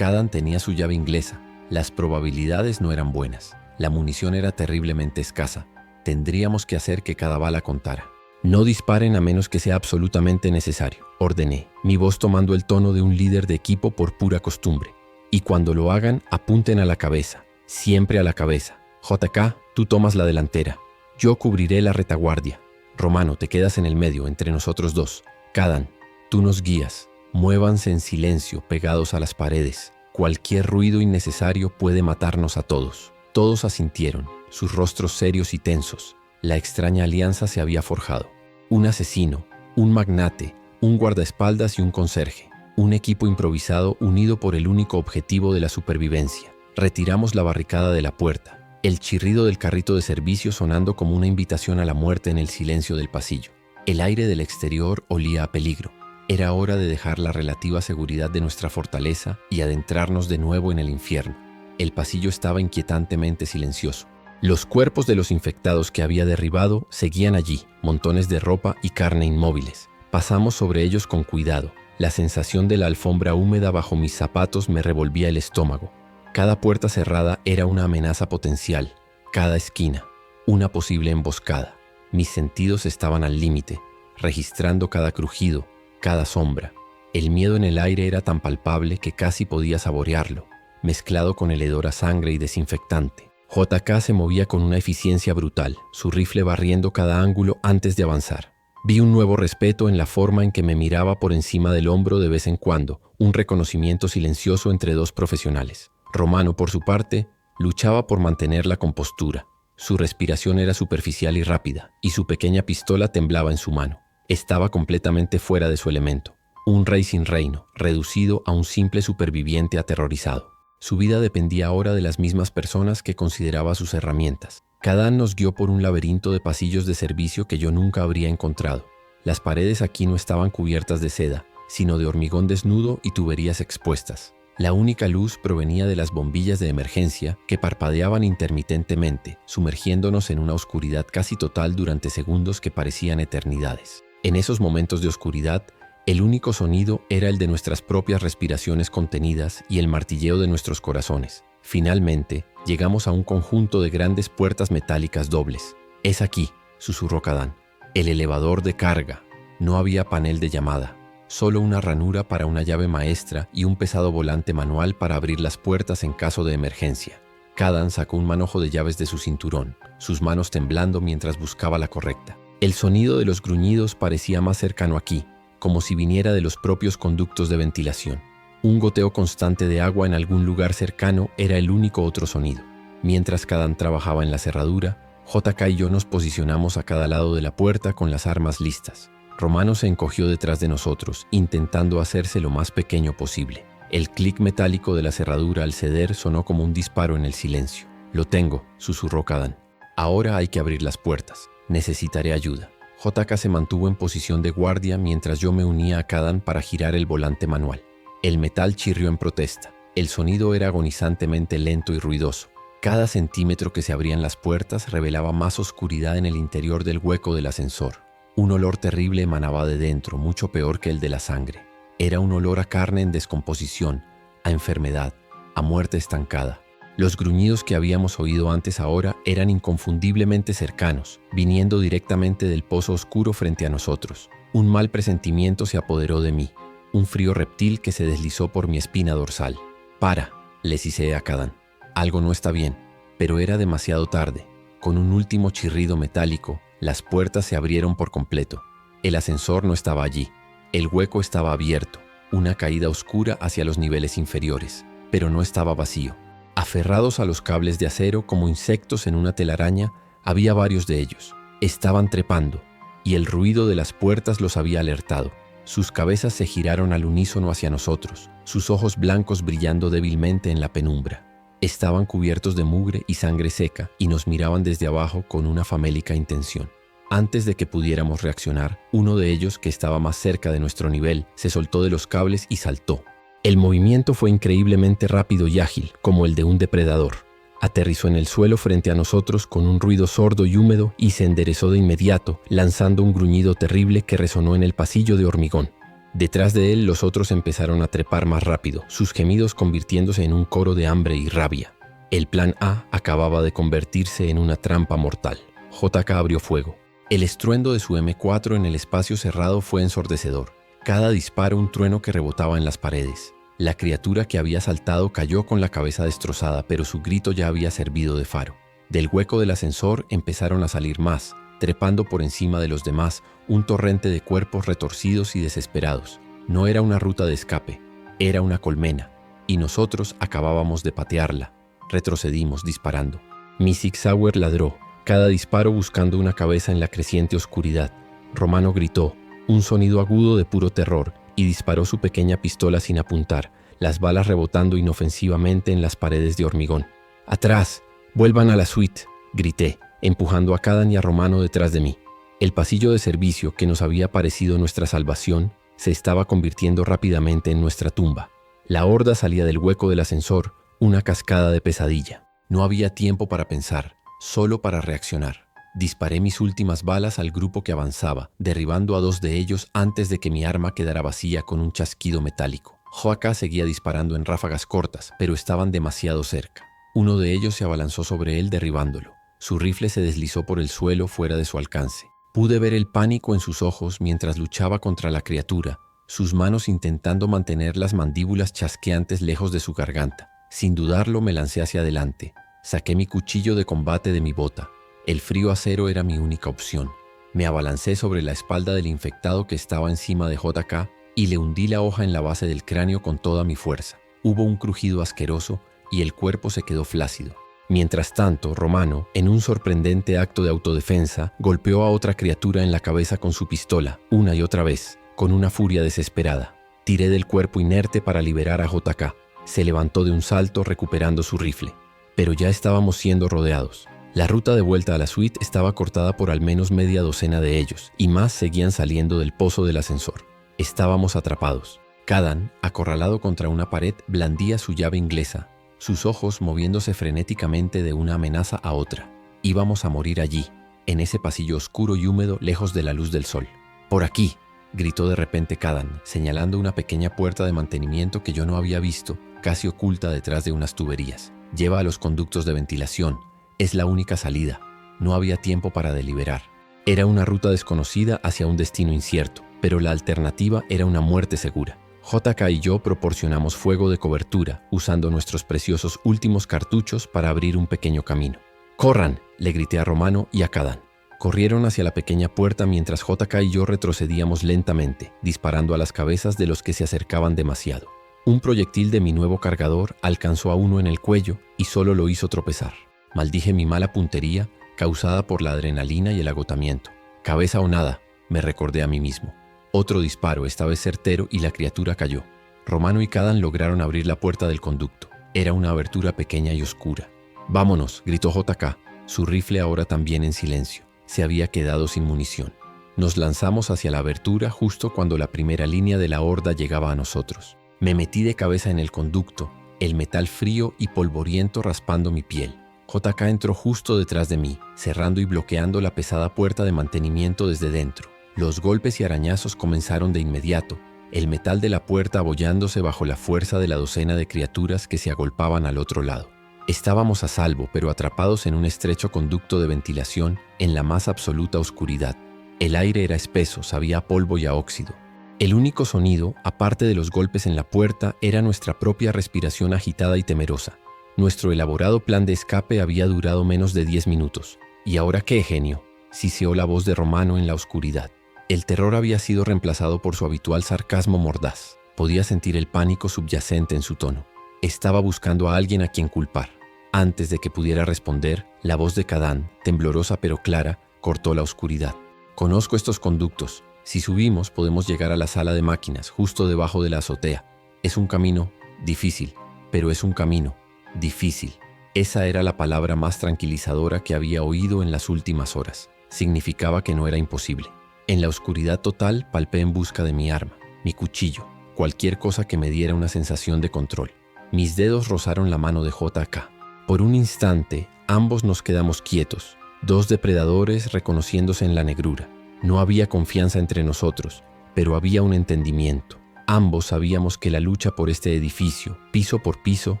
tenía su llave inglesa. Las probabilidades no eran buenas. La munición era terriblemente escasa. Tendríamos que hacer que cada bala contara. No disparen a menos que sea absolutamente necesario, ordené, mi voz tomando el tono de un líder de equipo por pura costumbre. Y cuando lo hagan, apunten a la cabeza, siempre a la cabeza. JK, tú tomas la delantera. Yo cubriré la retaguardia. Romano, te quedas en el medio, entre nosotros dos. Kadan, tú nos guías. Muévanse en silencio, pegados a las paredes. Cualquier ruido innecesario puede matarnos a todos. Todos asintieron, sus rostros serios y tensos. La extraña alianza se había forjado. Un asesino, un magnate, un guardaespaldas y un conserje. Un equipo improvisado unido por el único objetivo de la supervivencia. Retiramos la barricada de la puerta, el chirrido del carrito de servicio sonando como una invitación a la muerte en el silencio del pasillo. El aire del exterior olía a peligro. Era hora de dejar la relativa seguridad de nuestra fortaleza y adentrarnos de nuevo en el infierno. El pasillo estaba inquietantemente silencioso. Los cuerpos de los infectados que había derribado seguían allí, montones de ropa y carne inmóviles. Pasamos sobre ellos con cuidado. La sensación de la alfombra húmeda bajo mis zapatos me revolvía el estómago. Cada puerta cerrada era una amenaza potencial. Cada esquina, una posible emboscada. Mis sentidos estaban al límite, registrando cada crujido, cada sombra. El miedo en el aire era tan palpable que casi podía saborearlo, mezclado con el hedor a sangre y desinfectante. JK se movía con una eficiencia brutal, su rifle barriendo cada ángulo antes de avanzar. Vi un nuevo respeto en la forma en que me miraba por encima del hombro de vez en cuando, un reconocimiento silencioso entre dos profesionales. Romano, por su parte, luchaba por mantener la compostura. Su respiración era superficial y rápida, y su pequeña pistola temblaba en su mano. Estaba completamente fuera de su elemento. Un rey sin reino, reducido a un simple superviviente aterrorizado. Su vida dependía ahora de las mismas personas que consideraba sus herramientas. Kadán nos guió por un laberinto de pasillos de servicio que yo nunca habría encontrado. Las paredes aquí no estaban cubiertas de seda, sino de hormigón desnudo y tuberías expuestas. La única luz provenía de las bombillas de emergencia que parpadeaban intermitentemente, sumergiéndonos en una oscuridad casi total durante segundos que parecían eternidades. En esos momentos de oscuridad, el único sonido era el de nuestras propias respiraciones contenidas y el martilleo de nuestros corazones. Finalmente, llegamos a un conjunto de grandes puertas metálicas dobles. «Es aquí», susurró Kadán. «El elevador de carga». No había panel de llamada, solo una ranura para una llave maestra y un pesado volante manual para abrir las puertas en caso de emergencia. Kadán sacó un manojo de llaves de su cinturón, sus manos temblando mientras buscaba la correcta. El sonido de los gruñidos parecía más cercano aquí, como si viniera de los propios conductos de ventilación. Un goteo constante de agua en algún lugar cercano era el único otro sonido. Mientras Kadán trabajaba en la cerradura, JK y yo nos posicionamos a cada lado de la puerta con las armas listas. Romano se encogió detrás de nosotros, intentando hacerse lo más pequeño posible. El clic metálico de la cerradura al ceder sonó como un disparo en el silencio. «Lo tengo», susurró Kadán. «Ahora hay que abrir las puertas. Necesitaré ayuda». JK se mantuvo en posición de guardia mientras yo me unía a Kadán para girar el volante manual. El metal chirrió en protesta. El sonido era agonizantemente lento y ruidoso. Cada centímetro que se abrían las puertas revelaba más oscuridad en el interior del hueco del ascensor. Un olor terrible emanaba de dentro, mucho peor que el de la sangre. Era un olor a carne en descomposición, a enfermedad, a muerte estancada. Los gruñidos que habíamos oído antes ahora eran inconfundiblemente cercanos, viniendo directamente del pozo oscuro frente a nosotros. Un mal presentimiento se apoderó de mí. Un frío reptil que se deslizó por mi espina dorsal. «Para», le siseé a Kadán. Algo no está bien, pero era demasiado tarde. Con un último chirrido metálico, las puertas se abrieron por completo. El ascensor no estaba allí. El hueco estaba abierto, una caída oscura hacia los niveles inferiores, pero no estaba vacío. Aferrados a los cables de acero como insectos en una telaraña, había varios de ellos. Estaban trepando, y el ruido de las puertas los había alertado. Sus cabezas se giraron al unísono hacia nosotros, sus ojos blancos brillando débilmente en la penumbra. Estaban cubiertos de mugre y sangre seca y nos miraban desde abajo con una famélica intención. Antes de que pudiéramos reaccionar, uno de ellos, que estaba más cerca de nuestro nivel, se soltó de los cables y saltó. El movimiento fue increíblemente rápido y ágil, como el de un depredador. Aterrizó en el suelo frente a nosotros con un ruido sordo y húmedo y se enderezó de inmediato, lanzando un gruñido terrible que resonó en el pasillo de hormigón. Detrás de él, los otros empezaron a trepar más rápido, sus gemidos convirtiéndose en un coro de hambre y rabia. El plan A acababa de convertirse en una trampa mortal. JK abrió fuego. El estruendo de su M4 en el espacio cerrado fue ensordecedor. Cada disparo un trueno que rebotaba en las paredes. La criatura que había saltado cayó con la cabeza destrozada, pero su grito ya había servido de faro. Del hueco del ascensor empezaron a salir más, trepando por encima de los demás, un torrente de cuerpos retorcidos y desesperados. No era una ruta de escape, era una colmena, y nosotros acabábamos de patearla. Retrocedimos disparando. Mi Sig Sauer ladró, cada disparo buscando una cabeza en la creciente oscuridad. Romano gritó, un sonido agudo de puro terror, y disparó su pequeña pistola sin apuntar, las balas rebotando inofensivamente en las paredes de hormigón. ¡Atrás! ¡Vuelvan a la suite!, grité, empujando a Kadan y a Romano detrás de mí. El pasillo de servicio, que nos había parecido nuestra salvación, se estaba convirtiendo rápidamente en nuestra tumba. La horda salía del hueco del ascensor, una cascada de pesadilla. No había tiempo para pensar, solo para reaccionar. Disparé mis últimas balas al grupo que avanzaba, derribando a 2 de ellos antes de que mi arma quedara vacía con un chasquido metálico. Hoaka seguía disparando en ráfagas cortas, pero estaban demasiado cerca. Uno de ellos se abalanzó sobre él derribándolo. Su rifle se deslizó por el suelo fuera de su alcance. Pude ver el pánico en sus ojos mientras luchaba contra la criatura, sus manos intentando mantener las mandíbulas chasqueantes lejos de su garganta. Sin dudarlo me lancé hacia adelante. Saqué mi cuchillo de combate de mi bota. El frío acero era mi única opción. Me abalancé sobre la espalda del infectado que estaba encima de JK y le hundí la hoja en la base del cráneo con toda mi fuerza. Hubo un crujido asqueroso y el cuerpo se quedó flácido. Mientras tanto, Romano, en un sorprendente acto de autodefensa, golpeó a otra criatura en la cabeza con su pistola, una y otra vez, con una furia desesperada. Tiré del cuerpo inerte para liberar a JK. Se levantó de un salto recuperando su rifle. Pero ya estábamos siendo rodeados. La ruta de vuelta a la suite estaba cortada por al menos media docena de ellos, y más seguían saliendo del pozo del ascensor. Estábamos atrapados. Kadan, acorralado contra una pared, blandía su llave inglesa, sus ojos moviéndose frenéticamente de una amenaza a otra. Íbamos a morir allí, en ese pasillo oscuro y húmedo lejos de la luz del sol. «¡Por aquí!», gritó de repente Kadan, señalando una pequeña puerta de mantenimiento que yo no había visto, casi oculta detrás de unas tuberías. «Lleva a los conductos de ventilación. Es la única salida». No había tiempo para deliberar. Era una ruta desconocida hacia un destino incierto, pero la alternativa era una muerte segura. JK y yo proporcionamos fuego de cobertura, usando nuestros preciosos últimos cartuchos para abrir un pequeño camino. «¡Corran!», le grité a Romano y a Kadan. Corrieron hacia la pequeña puerta mientras JK y yo retrocedíamos lentamente, disparando a las cabezas de los que se acercaban demasiado. Un proyectil de mi nuevo cargador alcanzó a uno en el cuello y solo lo hizo tropezar. Maldije mi mala puntería, causada por la adrenalina y el agotamiento. «Cabeza o nada», me recordé a mí mismo. Otro disparo, esta vez certero, y la criatura cayó. Romano y Kadan lograron abrir la puerta del conducto. Era una abertura pequeña y oscura. «¡Vámonos!», gritó JK, su rifle ahora también en silencio. Se había quedado sin munición. Nos lanzamos hacia la abertura justo cuando la primera línea de la horda llegaba a nosotros. Me metí de cabeza en el conducto, el metal frío y polvoriento raspando mi piel. JK entró justo detrás de mí, cerrando y bloqueando la pesada puerta de mantenimiento desde dentro. Los golpes y arañazos comenzaron de inmediato, el metal de la puerta abollándose bajo la fuerza de la docena de criaturas que se agolpaban al otro lado. Estábamos a salvo, pero atrapados en un estrecho conducto de ventilación en la más absoluta oscuridad. El aire era espeso, sabía a polvo y a óxido. El único sonido, aparte de los golpes en la puerta, era nuestra propia respiración agitada y temerosa. Nuestro elaborado plan de escape había durado menos de 10 minutos. «¿Y ahora qué, genio?», siseó la voz de Romano en la oscuridad. El terror había sido reemplazado por su habitual sarcasmo mordaz. Podía sentir el pánico subyacente en su tono. Estaba buscando a alguien a quien culpar. Antes de que pudiera responder, la voz de Kadan, temblorosa pero clara, cortó la oscuridad. «Conozco estos conductos. Si subimos, podemos llegar a la sala de máquinas, justo debajo de la azotea. Es un camino difícil, pero es un camino difícil». Esa era la palabra más tranquilizadora que había oído en las últimas horas. Significaba que no era imposible. En la oscuridad total palpé en busca de mi arma, mi cuchillo, cualquier cosa que me diera una sensación de control. Mis dedos rozaron la mano de JK. Por un instante, ambos nos quedamos quietos, 2 depredadores reconociéndose en la negrura. No había confianza entre nosotros, pero había un entendimiento. Ambos sabíamos que la lucha por este edificio, piso por piso,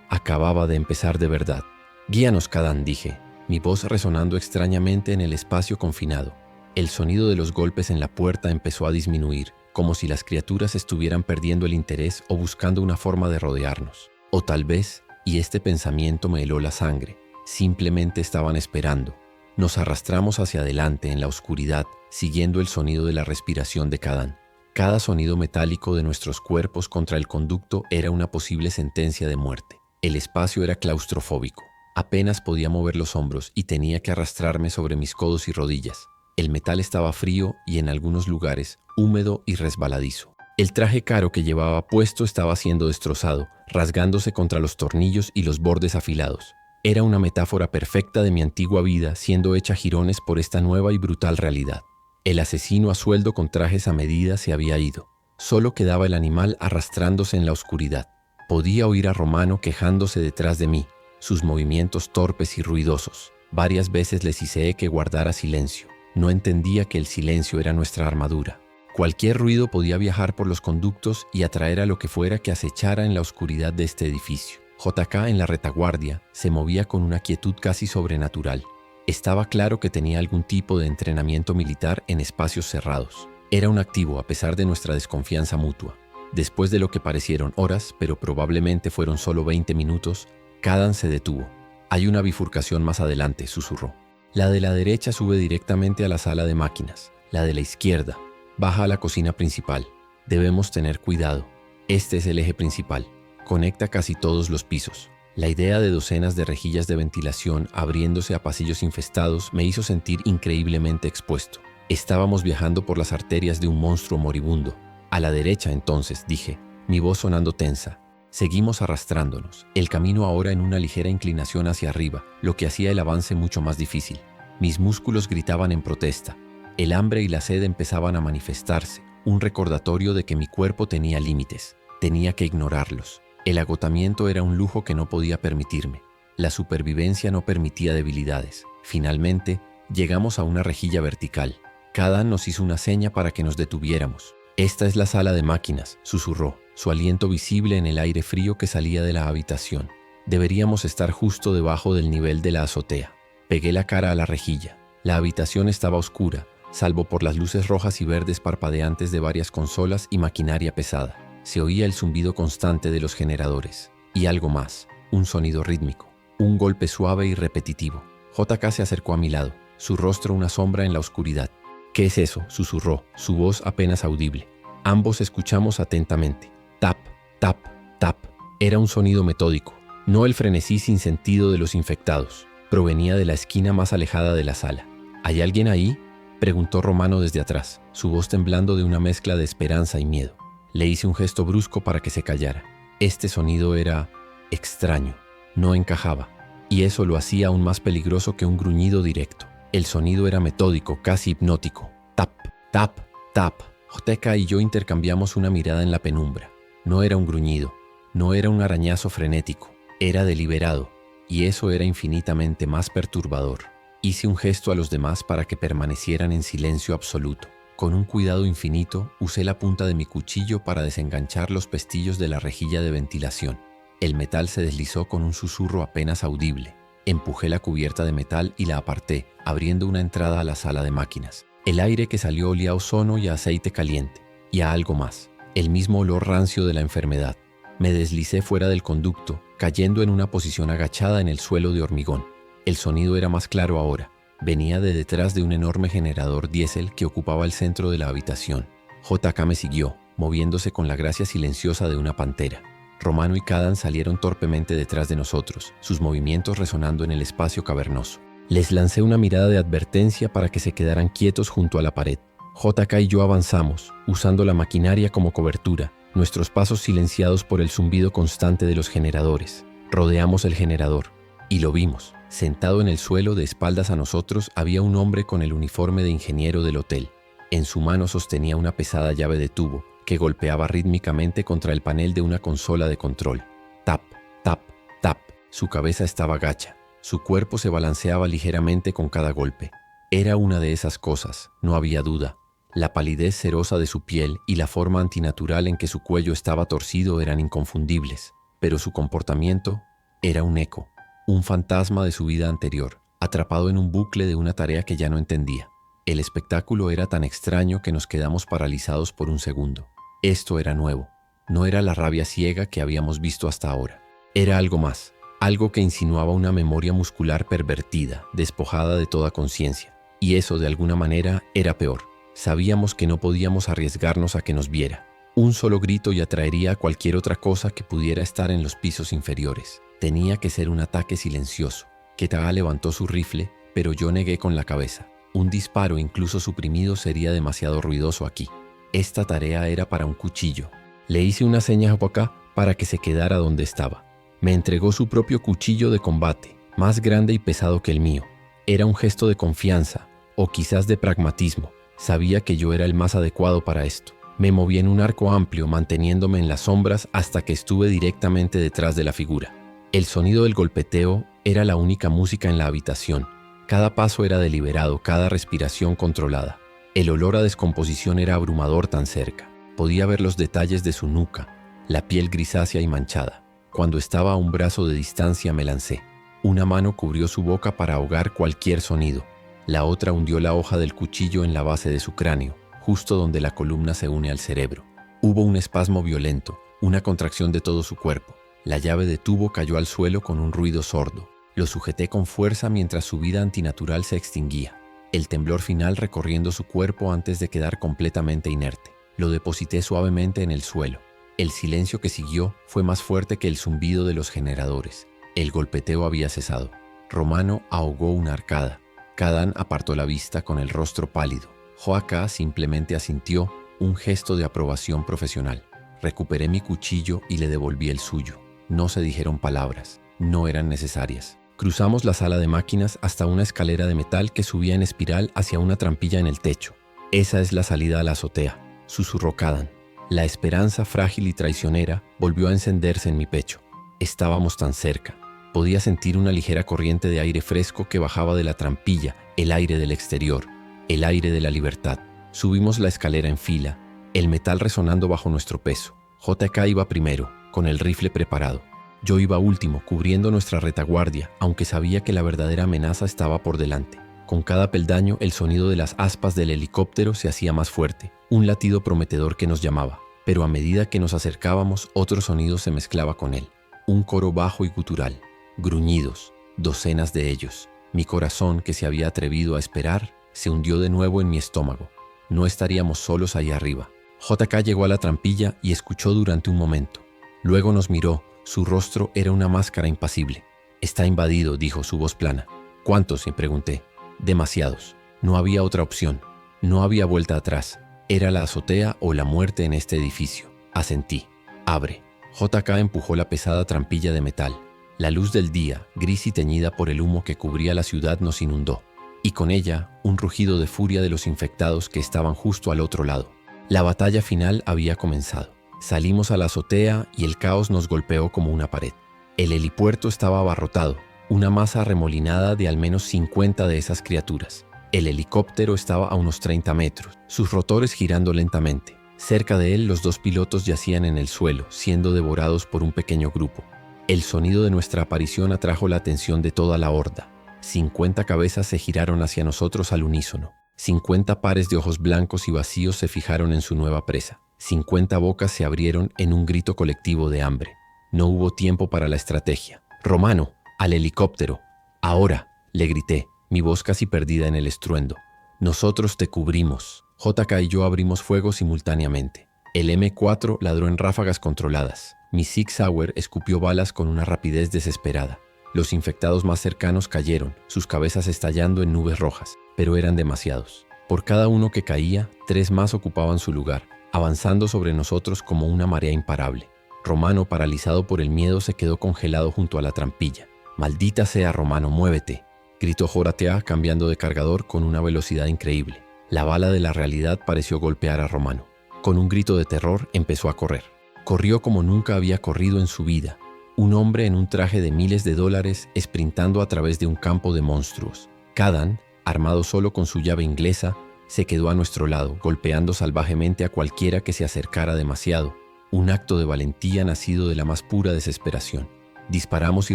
acababa de empezar de verdad. «Guíanos, Kadan», dije, mi voz resonando extrañamente en el espacio confinado. El sonido de los golpes en la puerta empezó a disminuir, como si las criaturas estuvieran perdiendo el interés o buscando una forma de rodearnos. O tal vez, y este pensamiento me heló la sangre, simplemente estaban esperando. Nos arrastramos hacia adelante en la oscuridad, siguiendo el sonido de la respiración de Kadan. Cada sonido metálico de nuestros cuerpos contra el conducto era una posible sentencia de muerte. El espacio era claustrofóbico. Apenas podía mover los hombros y tenía que arrastrarme sobre mis codos y rodillas. El metal estaba frío y en algunos lugares húmedo y resbaladizo. El traje caro que llevaba puesto estaba siendo destrozado, rasgándose contra los tornillos y los bordes afilados. Era una metáfora perfecta de mi antigua vida siendo hecha jirones por esta nueva y brutal realidad. El asesino a sueldo con trajes a medida se había ido. Solo quedaba el animal arrastrándose en la oscuridad. Podía oír a Romano quejándose detrás de mí, sus movimientos torpes y ruidosos. Varias veces le ciseé que guardara silencio. No entendía que el silencio era nuestra armadura. Cualquier ruido podía viajar por los conductos y atraer a lo que fuera que acechara en la oscuridad de este edificio. JK en la retaguardia se movía con una quietud casi sobrenatural. Estaba claro que tenía algún tipo de entrenamiento militar en espacios cerrados. Era un activo a pesar de nuestra desconfianza mutua. Después de lo que parecieron horas, pero probablemente fueron solo 20 minutos, Kadan se detuvo. «Hay una bifurcación más adelante», susurró. «La de la derecha sube directamente a la sala de máquinas. La de la izquierda baja a la cocina principal. Debemos tener cuidado. Este es el eje principal. Conecta casi todos los pisos». La idea de docenas de rejillas de ventilación abriéndose a pasillos infestados me hizo sentir increíblemente expuesto. Estábamos viajando por las arterias de un monstruo moribundo. «A la derecha, entonces», dije, mi voz sonando tensa. Seguimos arrastrándonos, el camino ahora en una ligera inclinación hacia arriba, lo que hacía el avance mucho más difícil. Mis músculos gritaban en protesta. El hambre y la sed empezaban a manifestarse, un recordatorio de que mi cuerpo tenía límites. Tenía que ignorarlos. El agotamiento era un lujo que no podía permitirme. La supervivencia no permitía debilidades. Finalmente, llegamos a una rejilla vertical. Kadan nos hizo una seña para que nos detuviéramos. «Esta es la sala de máquinas», susurró, su aliento visible en el aire frío que salía de la habitación. Deberíamos estar justo debajo del nivel de la azotea. Pegué la cara a la rejilla. La habitación estaba oscura, salvo por las luces rojas y verdes parpadeantes de varias consolas y maquinaria pesada. Se oía el zumbido constante de los generadores. Y algo más, un sonido rítmico, un golpe suave y repetitivo. JK se acercó a mi lado, su rostro una sombra en la oscuridad. «¿Qué es eso?», susurró, su voz apenas audible. Ambos escuchamos atentamente. Tap, tap, tap. Era un sonido metódico, no el frenesí sin sentido de los infectados. Provenía de la esquina más alejada de la sala. «¿Hay alguien ahí?», preguntó Romano desde atrás, su voz temblando de una mezcla de esperanza y miedo. Le hice un gesto brusco para que se callara. Este sonido era extraño, no encajaba, y eso lo hacía aún más peligroso que un gruñido directo. El sonido era metódico, casi hipnótico. Tap, tap, tap. JK y yo intercambiamos una mirada en la penumbra. No era un gruñido, no era un arañazo frenético, era deliberado, y eso era infinitamente más perturbador. Hice un gesto a los demás para que permanecieran en silencio absoluto. Con un cuidado infinito, usé la punta de mi cuchillo para desenganchar los pestillos de la rejilla de ventilación. El metal se deslizó con un susurro apenas audible. Empujé la cubierta de metal y la aparté, abriendo una entrada a la sala de máquinas. El aire que salió olía a ozono y a aceite caliente, y a algo más, el mismo olor rancio de la enfermedad. Me deslicé fuera del conducto, cayendo en una posición agachada en el suelo de hormigón. El sonido era más claro ahora. Venía de detrás de un enorme generador diésel que ocupaba el centro de la habitación. JK me siguió, moviéndose con la gracia silenciosa de una pantera. Romano y Kadan salieron torpemente detrás de nosotros, sus movimientos resonando en el espacio cavernoso. Les lancé una mirada de advertencia para que se quedaran quietos junto a la pared. JK y yo avanzamos, usando la maquinaria como cobertura, nuestros pasos silenciados por el zumbido constante de los generadores. Rodeamos el generador, y lo vimos. Sentado en el suelo, de espaldas a nosotros, había un hombre con el uniforme de ingeniero del hotel. En su mano sostenía una pesada llave de tubo, que golpeaba rítmicamente contra el panel de una consola de control. Tap, tap, tap. Su cabeza estaba gacha. Su cuerpo se balanceaba ligeramente con cada golpe. Era una de esas cosas, no había duda. La palidez cerosa de su piel y la forma antinatural en que su cuello estaba torcido eran inconfundibles, pero su comportamiento era un eco, un fantasma de su vida anterior, atrapado en un bucle de una tarea que ya no entendía. El espectáculo era tan extraño que nos quedamos paralizados por un segundo. Esto era nuevo. No era la rabia ciega que habíamos visto hasta ahora. Era algo más, algo que insinuaba una memoria muscular pervertida, despojada de toda conciencia. Y eso, de alguna manera, era peor. Sabíamos que no podíamos arriesgarnos a que nos viera. Un solo grito y atraería a cualquier otra cosa que pudiera estar en los pisos inferiores. Tenía que ser un ataque silencioso. Ketaha levantó su rifle, pero yo negué con la cabeza. Un disparo, incluso suprimido, sería demasiado ruidoso aquí. Esta tarea era para un cuchillo. Le hice una seña a Boca para que se quedara donde estaba. Me entregó su propio cuchillo de combate, más grande y pesado que el mío. Era un gesto de confianza, o quizás de pragmatismo. Sabía que yo era el más adecuado para esto. Me moví en un arco amplio, manteniéndome en las sombras hasta que estuve directamente detrás de la figura. El sonido del golpeteo era la única música en la habitación. Cada paso era deliberado, cada respiración controlada. El olor a descomposición era abrumador tan cerca. Podía ver los detalles de su nuca, la piel grisácea y manchada. Cuando estaba a un brazo de distancia me lancé. Una mano cubrió su boca para ahogar cualquier sonido. La otra hundió la hoja del cuchillo en la base de su cráneo, justo donde la columna se une al cerebro. Hubo un espasmo violento, una contracción de todo su cuerpo. La llave de tubo cayó al suelo con un ruido sordo. Lo sujeté con fuerza mientras su vida antinatural se extinguía. El temblor final recorriendo su cuerpo antes de quedar completamente inerte. Lo deposité suavemente en el suelo. El silencio que siguió fue más fuerte que el zumbido de los generadores. El golpeteo había cesado. Romano ahogó una arcada. Kadán apartó la vista con el rostro pálido. Joaka simplemente asintió, un gesto de aprobación profesional. Recuperé mi cuchillo y le devolví el suyo. No se dijeron palabras. No eran necesarias. Cruzamos la sala de máquinas hasta una escalera de metal que subía en espiral hacia una trampilla en el techo. Esa es la salida a la azotea, susurró Kadán. La esperanza frágil y traicionera volvió a encenderse en mi pecho. Estábamos tan cerca. Podía sentir una ligera corriente de aire fresco que bajaba de la trampilla, el aire del exterior, el aire de la libertad. Subimos la escalera en fila, el metal resonando bajo nuestro peso. JK iba primero, con el rifle preparado. Yo iba último, cubriendo nuestra retaguardia, aunque sabía que la verdadera amenaza estaba por delante. Con cada peldaño, el sonido de las aspas del helicóptero se hacía más fuerte, un latido prometedor que nos llamaba. Pero a medida que nos acercábamos, otro sonido se mezclaba con él. Un coro bajo y gutural. Gruñidos, docenas de ellos. Mi corazón, que se había atrevido a esperar, se hundió de nuevo en mi estómago. No estaríamos solos allá arriba. JK llegó a la trampilla y escuchó durante un momento. Luego nos miró. Su rostro era una máscara impasible. «Está invadido», dijo su voz plana. «¿Cuántos?», le pregunté. «Demasiados. No había otra opción. No había vuelta atrás. Era la azotea o la muerte en este edificio». Asentí. «Abre». JK empujó la pesada trampilla de metal. La luz del día, gris y teñida por el humo que cubría la ciudad, nos inundó. Y con ella, un rugido de furia de los infectados que estaban justo al otro lado. La batalla final había comenzado. Salimos a la azotea y el caos nos golpeó como una pared. El helipuerto estaba abarrotado, una masa arremolinada de al menos 50 de esas criaturas. El helicóptero estaba a unos 30 metros, sus rotores girando lentamente. Cerca de él, los dos pilotos yacían en el suelo, siendo devorados por un pequeño grupo. El sonido de nuestra aparición atrajo la atención de toda la horda. 50 cabezas se giraron hacia nosotros al unísono. 50 pares de ojos blancos y vacíos se fijaron en su nueva presa. 50 bocas se abrieron en un grito colectivo de hambre. No hubo tiempo para la estrategia. «Romano, al helicóptero. Ahora», le grité, mi voz casi perdida en el estruendo. «Nosotros te cubrimos». JK y yo abrimos fuego simultáneamente. El M4 ladró en ráfagas controladas. Mi Sig Sauer escupió balas con una rapidez desesperada. Los infectados más cercanos cayeron, sus cabezas estallando en nubes rojas, pero eran demasiados. Por cada uno que caía, 3 más ocupaban su lugar, avanzando sobre nosotros como una marea imparable. Romano, paralizado por el miedo, se quedó congelado junto a la trampilla. «Maldita sea, Romano, muévete», gritó Joratea, cambiando de cargador con una velocidad increíble. La bala de la realidad pareció golpear a Romano. Con un grito de terror, empezó a correr. Corrió como nunca había corrido en su vida. Un hombre en un traje de miles de dólares esprintando a través de un campo de monstruos. Kadán, armado solo con su llave inglesa, se quedó a nuestro lado, golpeando salvajemente a cualquiera que se acercara demasiado. Un acto de valentía nacido de la más pura desesperación. Disparamos y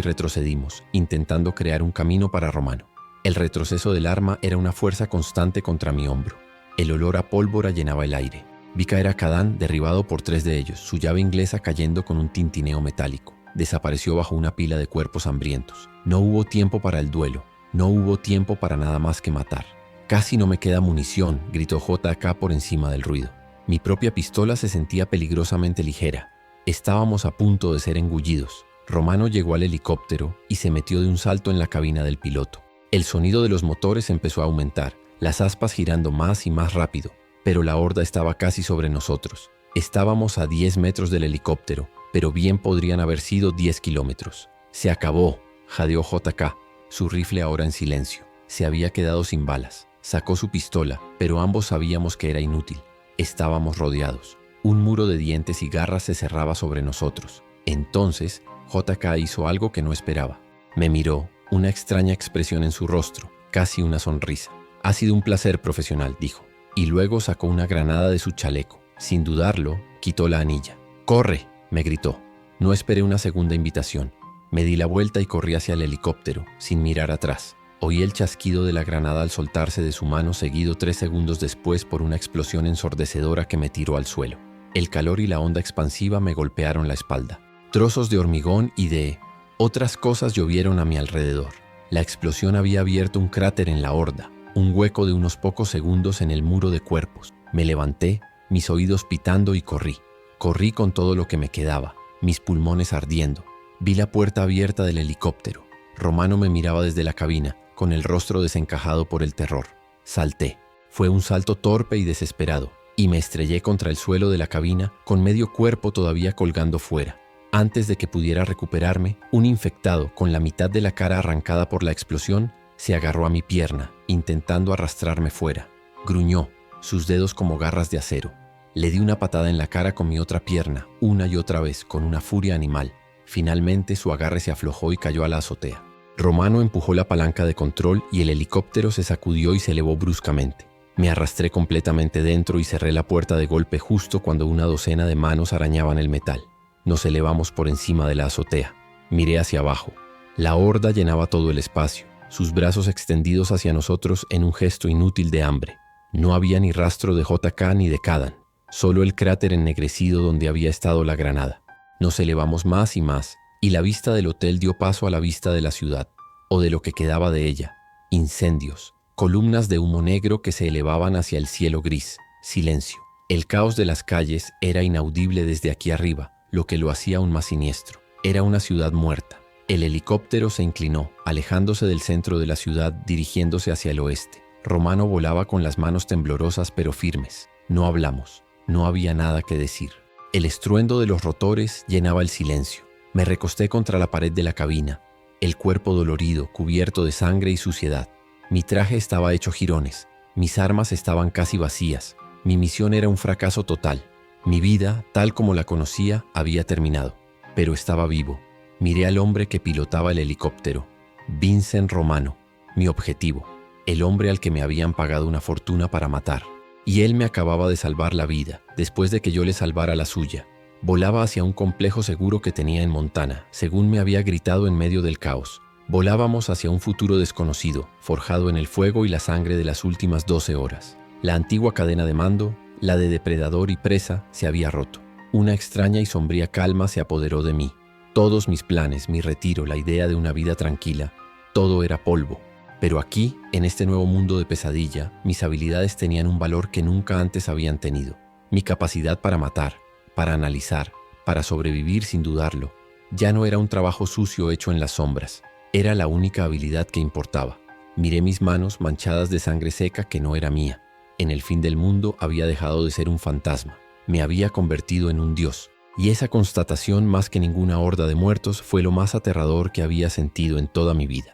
retrocedimos, intentando crear un camino para Romano. El retroceso del arma era una fuerza constante contra mi hombro. El olor a pólvora llenaba el aire. Vi caer a Kadán derribado por 3 de ellos, su llave inglesa cayendo con un tintineo metálico. Desapareció bajo una pila de cuerpos hambrientos. No hubo tiempo para el duelo. No hubo tiempo para nada más que matar. «Casi no me queda munición», gritó JK por encima del ruido. Mi propia pistola se sentía peligrosamente ligera. Estábamos a punto de ser engullidos. Romano llegó al helicóptero y se metió de un salto en la cabina del piloto. El sonido de los motores empezó a aumentar. las aspas girando más y más rápido, pero la horda estaba casi sobre nosotros. Estábamos a 10 metros del helicóptero, pero bien podrían haber sido 10 kilómetros. Se acabó, jadeó JK, su rifle ahora en silencio. Se había quedado sin balas. Sacó su pistola, pero ambos sabíamos que era inútil. Estábamos rodeados. Un muro de dientes y garras se cerraba sobre nosotros. Entonces, JK hizo algo que no esperaba. Me miró, una extraña expresión en su rostro, casi una sonrisa. «Ha sido un placer, profesional», dijo. Y luego sacó una granada de su chaleco. Sin dudarlo, quitó la anilla. «¡Corre!», me gritó. No esperé una segunda invitación. Me di la vuelta y corrí hacia el helicóptero, sin mirar atrás. Oí el chasquido de la granada al soltarse de su mano, seguido 3 segundos después por una explosión ensordecedora que me tiró al suelo. El calor y la onda expansiva me golpearon la espalda. Trozos de hormigón y de otras cosas llovieron a mi alrededor. La explosión había abierto un cráter en la horda, un hueco de unos pocos segundos en el muro de cuerpos. Me levanté, mis oídos pitando y corrí. Corrí con todo lo que me quedaba, mis pulmones ardiendo. Vi la puerta abierta del helicóptero. Romano me miraba desde la cabina, con el rostro desencajado por el terror. Salté. Fue un salto torpe y desesperado, y me estrellé contra el suelo de la cabina, con medio cuerpo todavía colgando fuera. Antes de que pudiera recuperarme, un infectado, con la mitad de la cara arrancada por la explosión, se agarró a mi pierna, intentando arrastrarme fuera. Gruñó, sus dedos como garras de acero. Le di una patada en la cara con mi otra pierna, una y otra vez, con una furia animal. Finalmente su agarre se aflojó y cayó a la azotea. Romano empujó la palanca de control y el helicóptero se sacudió y se elevó bruscamente. Me arrastré completamente dentro y cerré la puerta de golpe justo cuando una docena de manos arañaban el metal. Nos elevamos por encima de la azotea. Miré hacia abajo. La horda llenaba todo el espacio, sus brazos extendidos hacia nosotros en un gesto inútil de hambre. No había ni rastro de JK ni de Kadan, solo el cráter ennegrecido donde había estado la granada. Nos elevamos más y más, y la vista del hotel dio paso a la vista de la ciudad, o de lo que quedaba de ella. Incendios, columnas de humo negro que se elevaban hacia el cielo gris, silencio. El caos de las calles era inaudible desde aquí arriba, lo que lo hacía aún más siniestro. Era una ciudad muerta. El helicóptero se inclinó, alejándose del centro de la ciudad, dirigiéndose hacia el oeste. Romano volaba con las manos temblorosas pero firmes. No hablamos, no había nada que decir. El estruendo de los rotores llenaba el silencio. Me recosté contra la pared de la cabina, el cuerpo dolorido, cubierto de sangre y suciedad. Mi traje estaba hecho jirones, mis armas estaban casi vacías. Mi misión era un fracaso total. Mi vida, tal como la conocía, había terminado. Pero estaba vivo. Miré al hombre que pilotaba el helicóptero. Vincent Romano, mi objetivo. El hombre al que me habían pagado una fortuna para matar. Y él me acababa de salvar la vida, después de que yo le salvara la suya. Volaba hacia un complejo seguro que tenía en Montana, según me había gritado en medio del caos. Volábamos hacia un futuro desconocido, forjado en el fuego y la sangre de las últimas 12 horas. La antigua cadena de mando, la de depredador y presa, se había roto. Una extraña y sombría calma se apoderó de mí. Todos mis planes, mi retiro, la idea de una vida tranquila, todo era polvo. Pero aquí, en este nuevo mundo de pesadilla, mis habilidades tenían un valor que nunca antes habían tenido. Mi capacidad para matar, para analizar, para sobrevivir sin dudarlo. Ya no era un trabajo sucio hecho en las sombras. Era la única habilidad que importaba. Miré mis manos manchadas de sangre seca que no era mía. En el fin del mundo había dejado de ser un fantasma. Me había convertido en un dios. Y esa constatación, más que ninguna horda de muertos, fue lo más aterrador que había sentido en toda mi vida.